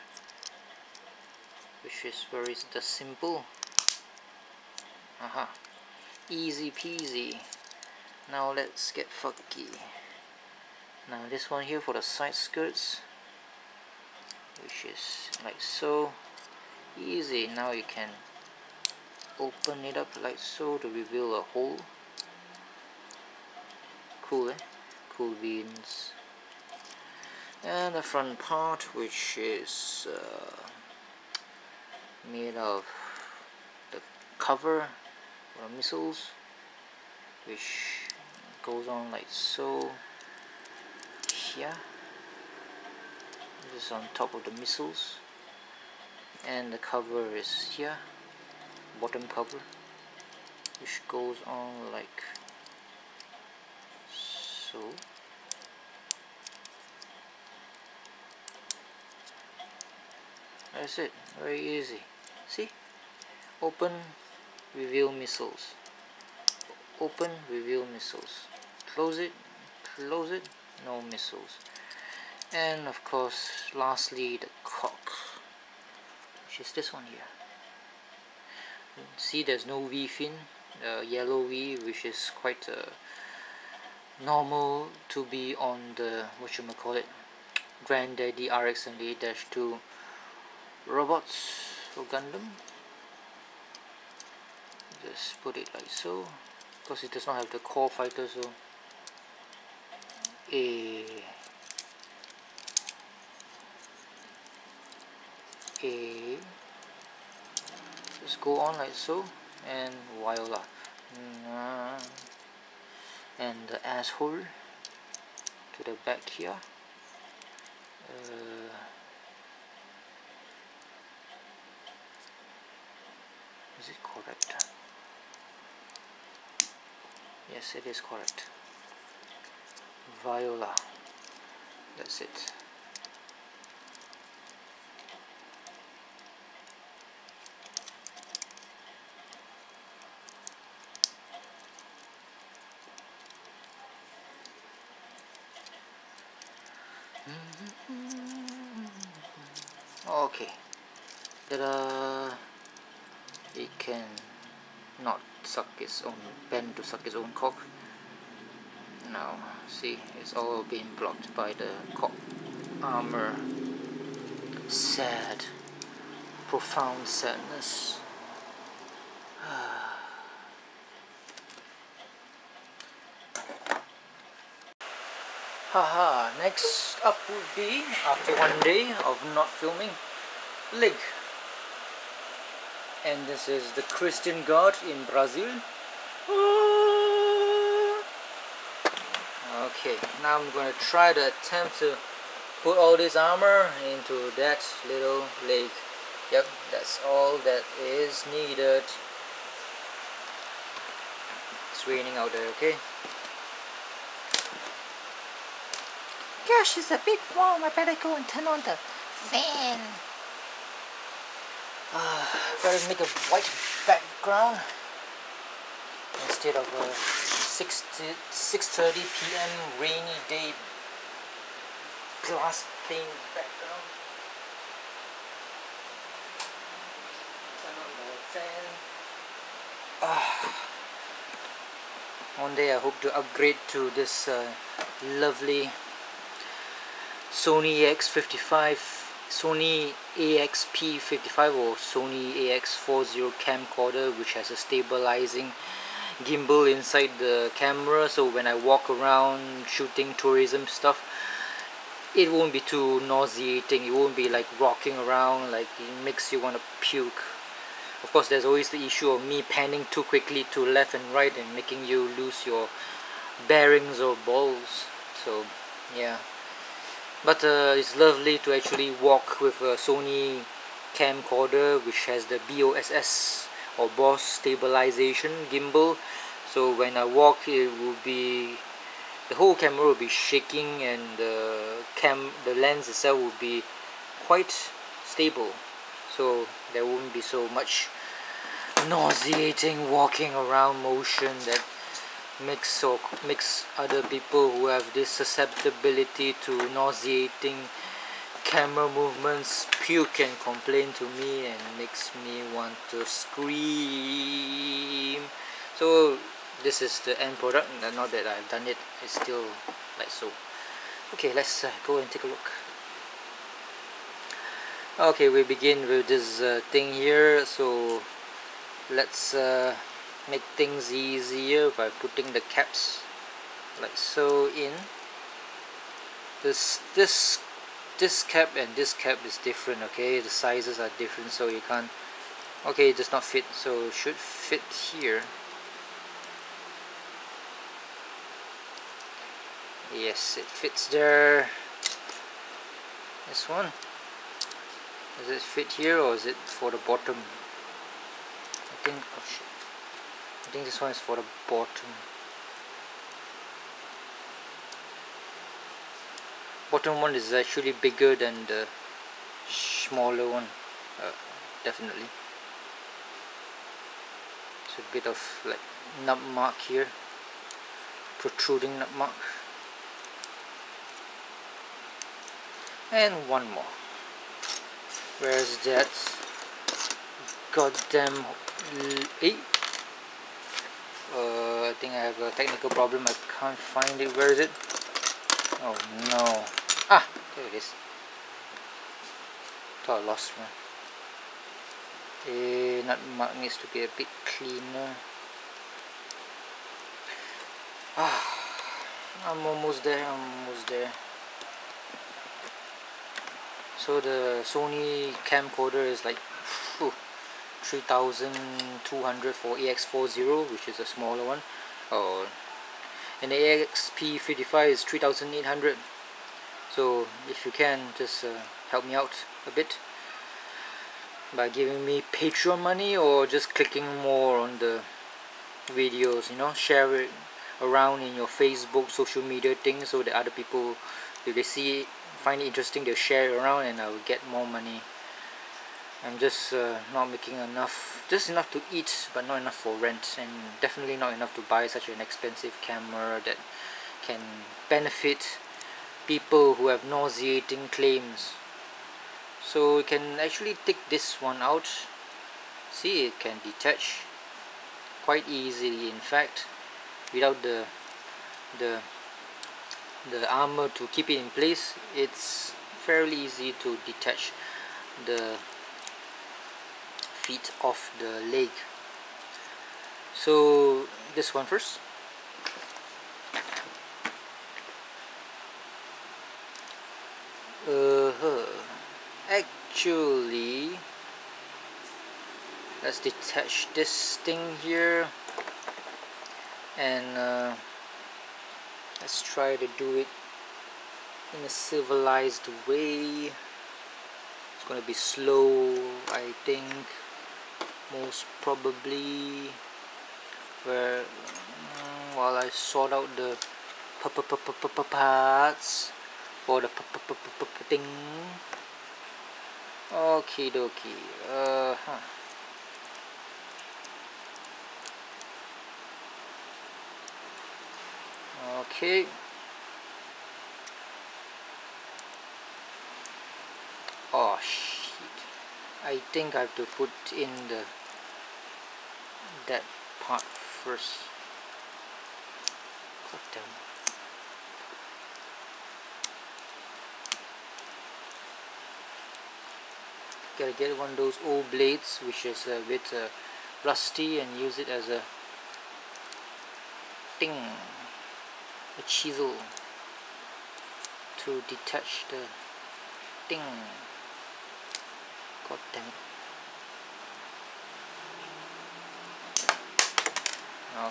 which is very simple. Easy peasy. Now let's get funky. Now this one here for the side skirts, which is like so. Easy. Now you can open it up like so to reveal a hole. Cool, eh? Cool beans. And the front part, which is made of the cover for the missiles, which goes on like so. Here, this is on top of the missiles, and the cover is here, bottom cover, which goes on like so. That's it, very easy. See, open, reveal missiles, open, reveal missiles, close it, no missiles. And of course, lastly, the cock, which is this one here. See, there's no V fin, yellow V, which is quite normal to be on the, Granddaddy RX and 8-2 robots for Gundam. Just put it like so, because it does not have the core fighter, so just go on like so, and voila. And the asshole to the back here. Is it correct? Yes, it is correct. Viola. That's it. Okay. Ta-da! It can not suck its own, bend to suck its own cock. Now, see, it's all being blocked by the cock armor. Sad. Profound sadness. Haha, next up would be, after one day of not filming, leg. And this is the Christian God in Brazil. Okay, now I'm going to try to attempt to put all this armor into that little leg. Yep, that's all that is needed. It's raining out there, okay? Gosh, it's a bit warm. I better go and turn on the fan. Better make a white background instead of a 6:30 p.m. rainy day glass pane background. Turn on the fan. One day I hope to upgrade to this lovely Sony AXP55 or Sony AX40 camcorder, which has a stabilizing gimbal inside the camera, so when I walk around shooting tourism stuff, it won't be too nauseating. It won't be like rocking around, like it makes you want to puke. Of course, there's always the issue of me panning too quickly to left and right and making you lose your bearings or balls. So yeah, but it's lovely to actually walk with a Sony camcorder which has the BOSS or Boss Stabilization gimbal. So when I walk, it will be, the whole camera will be shaking, and the lens itself will be quite stable. So there won't be so much nauseating walking around motion that makes other people who have this susceptibility to nauseating camera movements puke and complain to me, and makes me want to scream. So this is the end product. Not that I've done it, it's still like so. Okay, let's go and take a look. Okay, we begin with this thing here. So let's make things easier by putting the caps like so in. This cap and this cap is different, okay? The sizes are different, so you can't, okay, it does not fit, so it should fit here. Yes, it fits there. This one, does it fit here, or is it for the bottom? I think, oh shit, I think this one is for the bottom. Bottom one is actually bigger than the smaller one, definitely. It's a bit of like nub mark here, protruding nub mark. And one more. Where's that goddamn I think I have a technical problem. I can't find it. Where is it? Oh no. Ah, there it is. Thought I lost one. The nut mark needs to be a bit cleaner. I'm almost there. So the Sony camcorder is like 3,200 for AX40, which is a smaller one. And the AXP55 is 3,800. So if you can, just help me out a bit by giving me Patreon money, or just clicking more on the videos, you know, share it around in your Facebook, social media things, so that other people, if they see it, find it interesting, they'll share it around and I will get more money. I'm just not making enough, just enough to eat, but not enough for rent, and definitely not enough to buy such an expensive camera that can benefit people who have nauseating claims. So you can actually take this one out. See, it can detach quite easily, in fact, without the armor to keep it in place. It's fairly easy to detach the feet off the leg. So this one first. Actually, let's detach this thing here, and Let's try to do it in a civilized way. It's gonna be slow, I think, most probably, where while I sort out the parts for the thing. Okie dokie. Okay. Oh shit. I think I have to put in that part first. God damn. Gotta get one of those old blades which is a bit rusty and use it as a thing, a chisel to detach the thing. God damn it.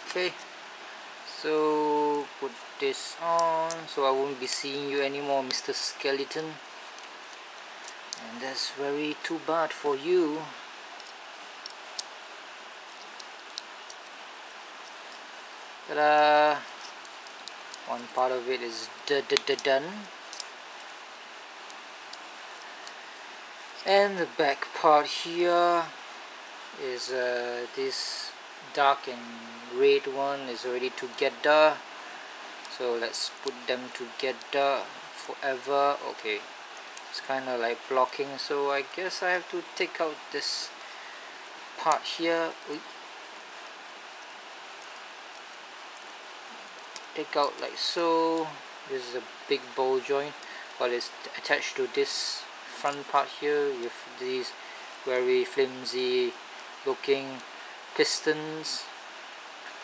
Okay, so put this on so I won't be seeing you anymore, Mr. Skeleton. And that's very too bad for you. Ta-da! One part of it is done. And the back part here is this dark and red one is ready together. So let's put them together forever. Okay. It's kind of like blocking, so I guess I have to take out this part here. Take out like so. This is a big ball joint, but it's attached to this front part here with these very flimsy looking pistons,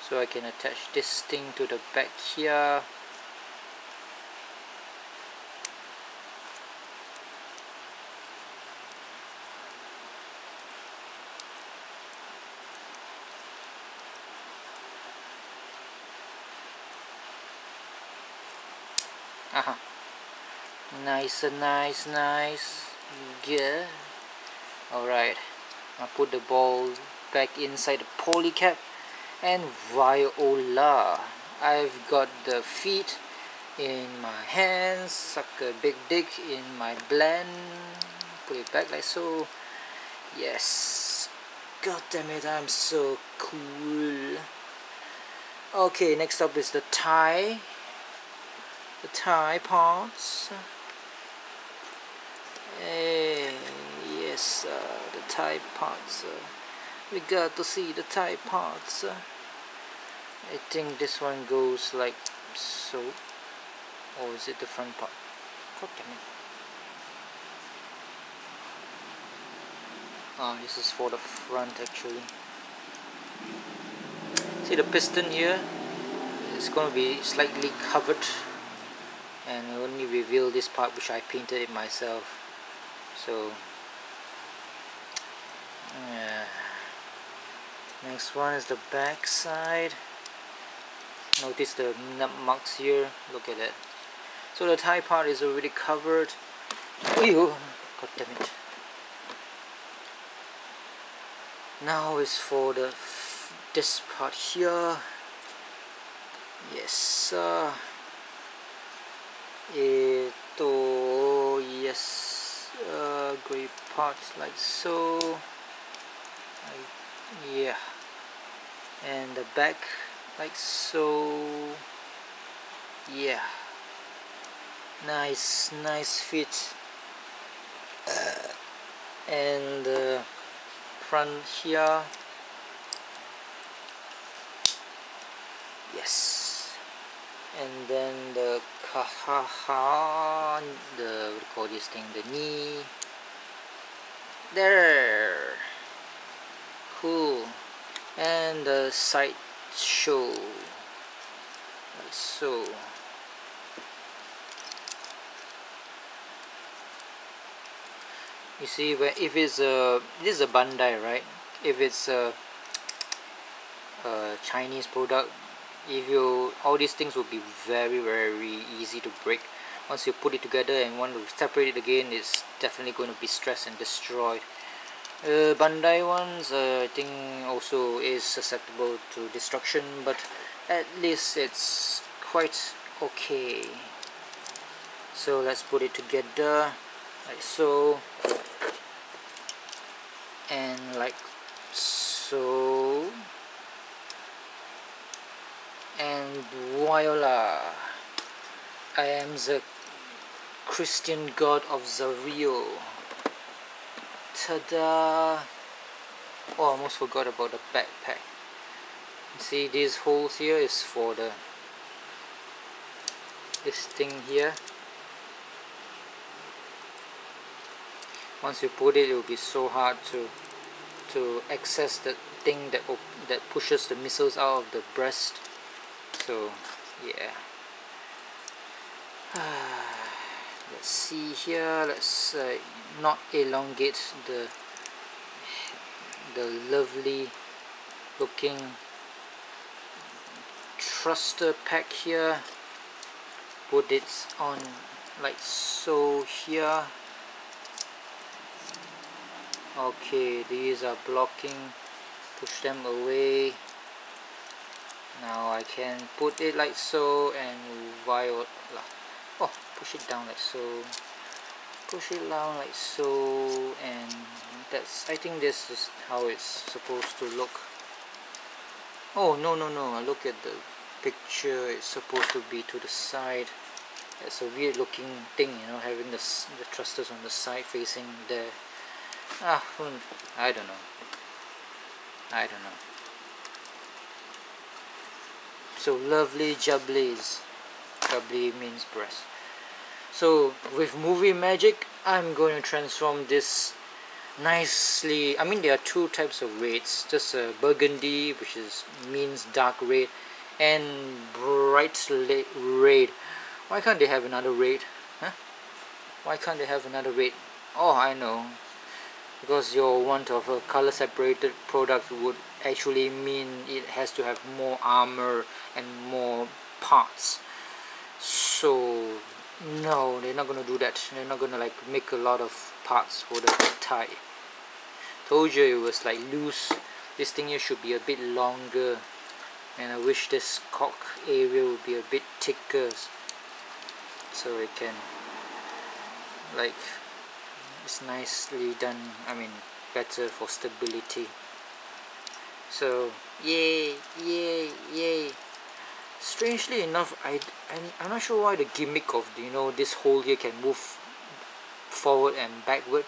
so I can attach this thing to the back here. Aha. Nice. Good. Alright. I'll put the ball back inside the polycap, and voila! I've got the feet in my hands, suck a big dick in my blend, put it back like so. Yes. God damn it, I'm so cool. Okay, next up is the tie. The tie parts. Yes, the tie parts. We got to see the tie parts. I think this one goes like so. Or is it the front part? God damn it. Ah, this is for the front actually. See the piston here? It's going to be slightly covered, and I only reveal this part which I painted it myself. So yeah. Next one is the back side. Notice the nut marks here. Look at that. So the tie part is already covered. Ew. God damn it. Now is for this part here. Yes. Yes. Gray parts like so. Yeah. And the back like so. Yeah. Nice fit. And the front here. Yes. And then the kahaha, what do you call this thing, the knee. There. Cool. And the side show like so. You see, if it's this is a Bandai, right? If it's a Chinese product, all these things will be very easy to break. Once you put it together and want to separate it again, it's definitely going to be stressed and destroyed. Bandai ones I think also is susceptible to destruction, but at least it's quite okay. So let's put it together like so, and like so, and voila, I am the Christian god of Zario. Ta-da! Oh, I almost forgot about the backpack. See, these holes here is for this thing here. Once you put it, it will be so hard to access the thing that pushes the missiles out of the breast. So yeah. Let's see here. Let's not elongate the lovely looking thruster pack here. Put it on like so here. Okay, these are blocking. Push them away. Now I can put it like so and voila. Oh, push it down like so. Push it down like so, and I think this is how it's supposed to look. Oh no, look at the picture. It's supposed to be to the side. It's a weird looking thing, you know, having the thrusters on the side facing there. I don't know. So lovely jubblies. Jubbly means breast. So with movie magic, I'm going to transform this nicely. I mean, there are two types of reds. Just a burgundy, which means dark red, and bright red. Why can't they have another red? Huh? Why can't they have another red? Oh, I know. Because your want of a color separated product would actually mean it has to have more armor and more parts. So no, they're not gonna do that. They're not gonna like make a lot of parts for the tie. Told you it was like loose. This thing here should be a bit longer, and I wish this cock area would be a bit thicker, so it can like, it's nicely done. I mean, better for stability. So yay. Strangely enough, I'm not sure why the gimmick of this hole here can move forward and backward.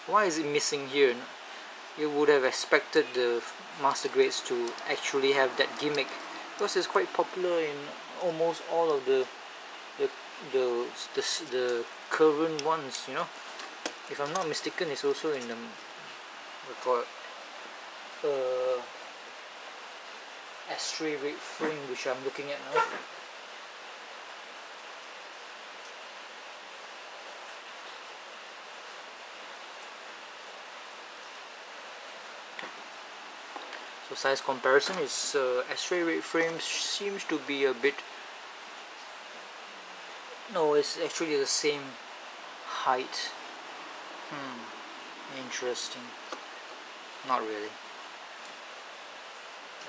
Why is it missing here? You would have expected the master grades to actually have that gimmick, because it's quite popular in almost all of the current ones. If I'm not mistaken, it's also in the Astray Red frame, which I'm looking at now. So size comparison is Astray Red frame seems to be a bit, no, it's actually the same height. Interesting. Not really.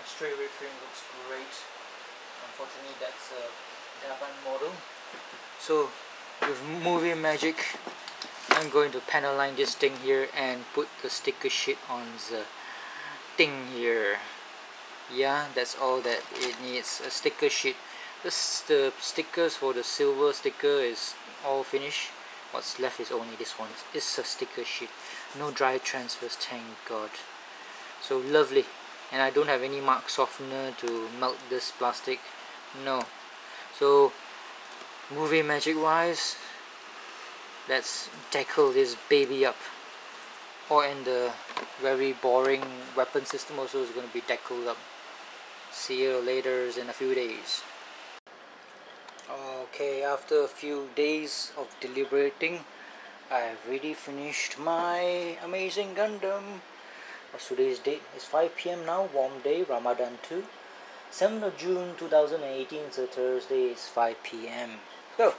Astray Red frame looks great. Unfortunately, that's a Japan model. So with movie magic, I'm going to panel line this thing here and put the sticker sheet on the thing here. Yeah, that's all that it needs, a sticker sheet. The stickers for the silver sticker is all finished. What's left is only this one. It's a sticker sheet. No dry transfers, thank God. So lovely. And I don't have any mark softener to melt this plastic. No. So movie magic wise, let's decal this baby up. And the very boring weapon system also is going to be decaled up. See you later in a few days. Okay, after a few days of deliberating, I've already finished my amazing Gundam. What's today's date? It's 5 PM now, warm day, Ramadan 2. 7th of June 2018, so Thursday is 5 p.m. So,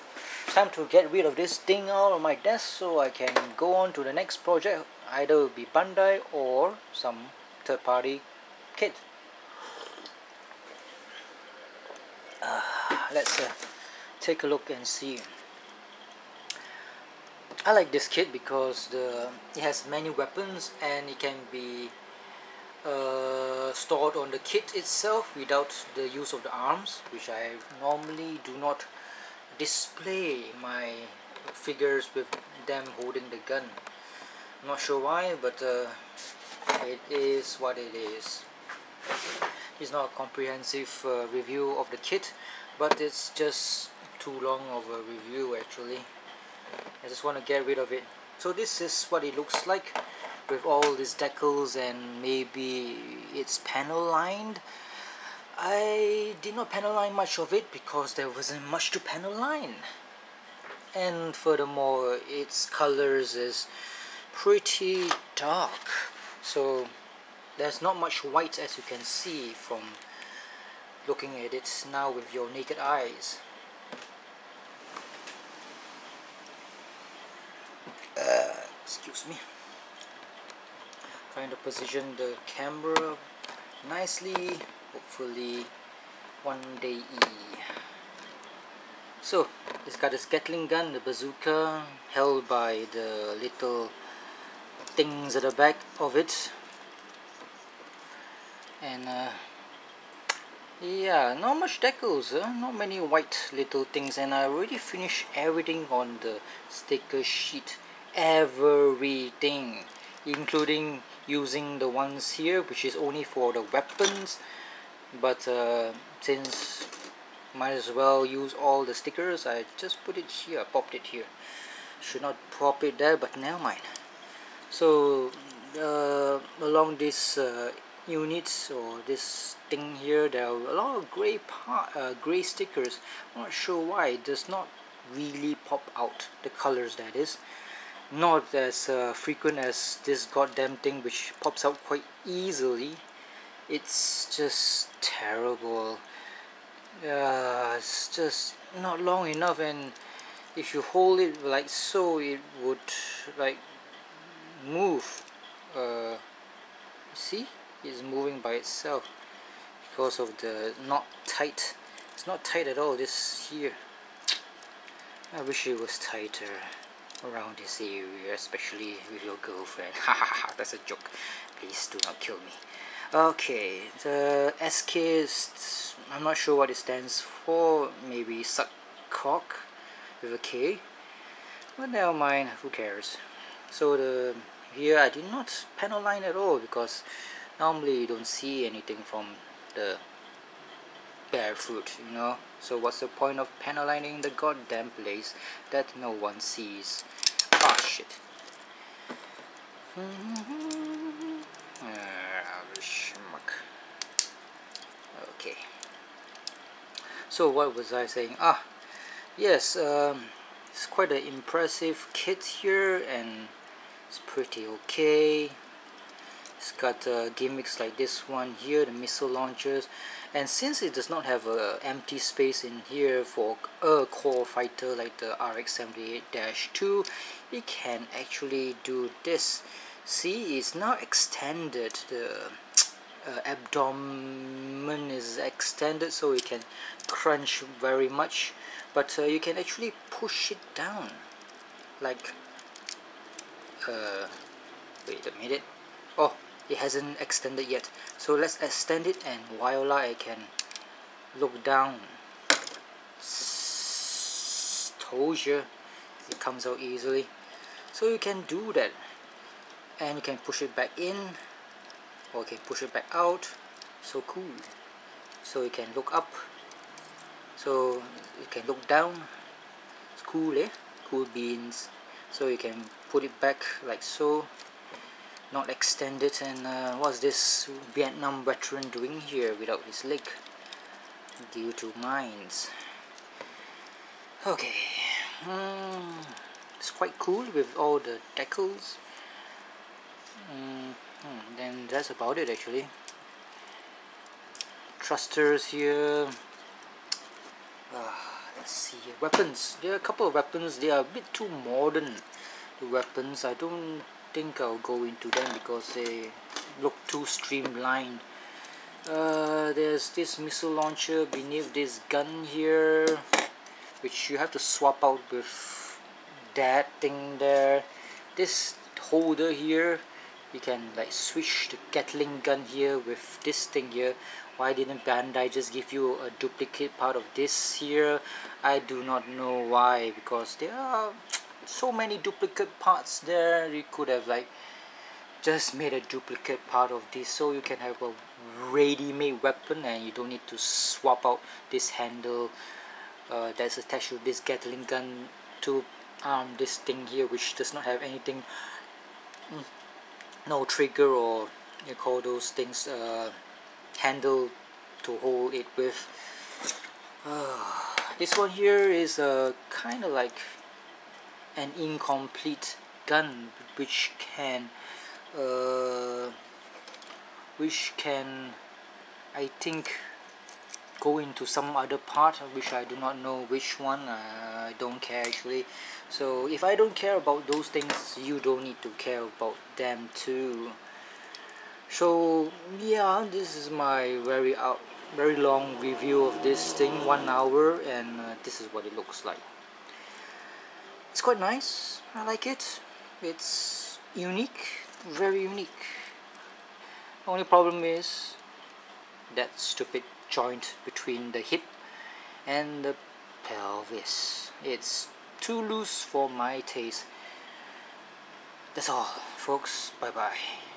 it's time to get rid of this thing out of my desk so I can go on to the next project. Either it will be Bandai or some third-party kit. Let's take a look and see. I like this kit because it has many weapons and it can be stored on the kit itself without the use of the arms, which I normally do not display my figures with them holding the gun. I'm not sure why, but it is what it is. It's not a comprehensive review of the kit, but it's just too long of a review actually. I just want to get rid of it. So this is what it looks like with all these decals, and maybe it's panel lined. I did not panel line much of it because there wasn't much to panel line, and furthermore its colors is pretty dark, so there's not much white as you can see from looking at it now with your naked eyes. Excuse me. Trying to position the camera nicely, hopefully one day. So it's got this Gatling gun, the bazooka, held by the little things at the back of it, and yeah, not much decals, not many white little things, and I already finished everything on the sticker sheet, everything, including using the ones here, which is only for the weapons, but since might as well use all the stickers, I just put it here, popped it here. Should not pop it there, but never mind. So along this units or this thing here, there are a lot of gray stickers. I'm not sure why. It does not really pop out the colors, that is. Not as frequent as this goddamn thing, which pops out quite easily. It's just terrible. It's just not long enough, and if you hold it like so, it would like move. See, it's moving by itself because of the not tight. It's not tight at all, this here. I wish it was tighter around this area, especially with your girlfriend. Haha, that's a joke. Please do not kill me. Okay, the SK is, I'm not sure what it stands for. Maybe suck cock with a K, but never mind, who cares. So the here I did not panel line at all because normally you don't see anything from the bare fruit, you know. So what's the point of panel lining the goddamn place that no one sees? Ah, shit. Okay. So what was I saying? Ah, yes. It's quite an impressive kit here, and it's pretty okay. It's got gimmicks like this one here, the missile launchers, and since it does not have a empty space in here for a core fighter like the RX-78-2, it can actually do this. See, it's now extended. The abdomen is extended, so it can crunch very much, but you can actually push it down like wait a minute. Oh, it hasn't extended yet, so let's extend it, and voila, I can look down. Told you, it comes out easily. So you can do that, and you can push it back in, or you can push it back out. So cool. So you can look up, so you can look down. It's cool, eh? Cool beans. So you can put it back like so, not extend it. And what's this Vietnam veteran doing here without his leg? Due to mines. Okay, it's quite cool with all the decals. Then that's about it actually. thrusters here. Let's see here. Weapons. There are a couple of weapons. They are a bit too modern, the weapons. I don't think I'll go into them because they look too streamlined. There's this missile launcher beneath this gun here, which you have to swap out with that thing there. This holder here, you can like switch the Gatling gun here with this thing here. Why didn't Bandai just give you a duplicate part of this here? I do not know why, because there are so many duplicate parts there. You could have like just made a duplicate part of this, so you can have a ready-made weapon and you don't need to swap out this handle that's attached to this Gatling gun to arm this thing here, which does not have anything, no trigger, or you call those things handle to hold it with. This one here is kind of like an incomplete gun, which can I think go into some other part, which I do not know which one. I don't care actually. So if I don't care about those things, you don't need to care about them too. So yeah, this is my very long review of this thing, 1 hour, and this is what it looks like. It's quite nice. I like it. It's unique, very unique. The only problem is that stupid joint between the hip and the pelvis. It's too loose for my taste. That's all, folks. Bye bye.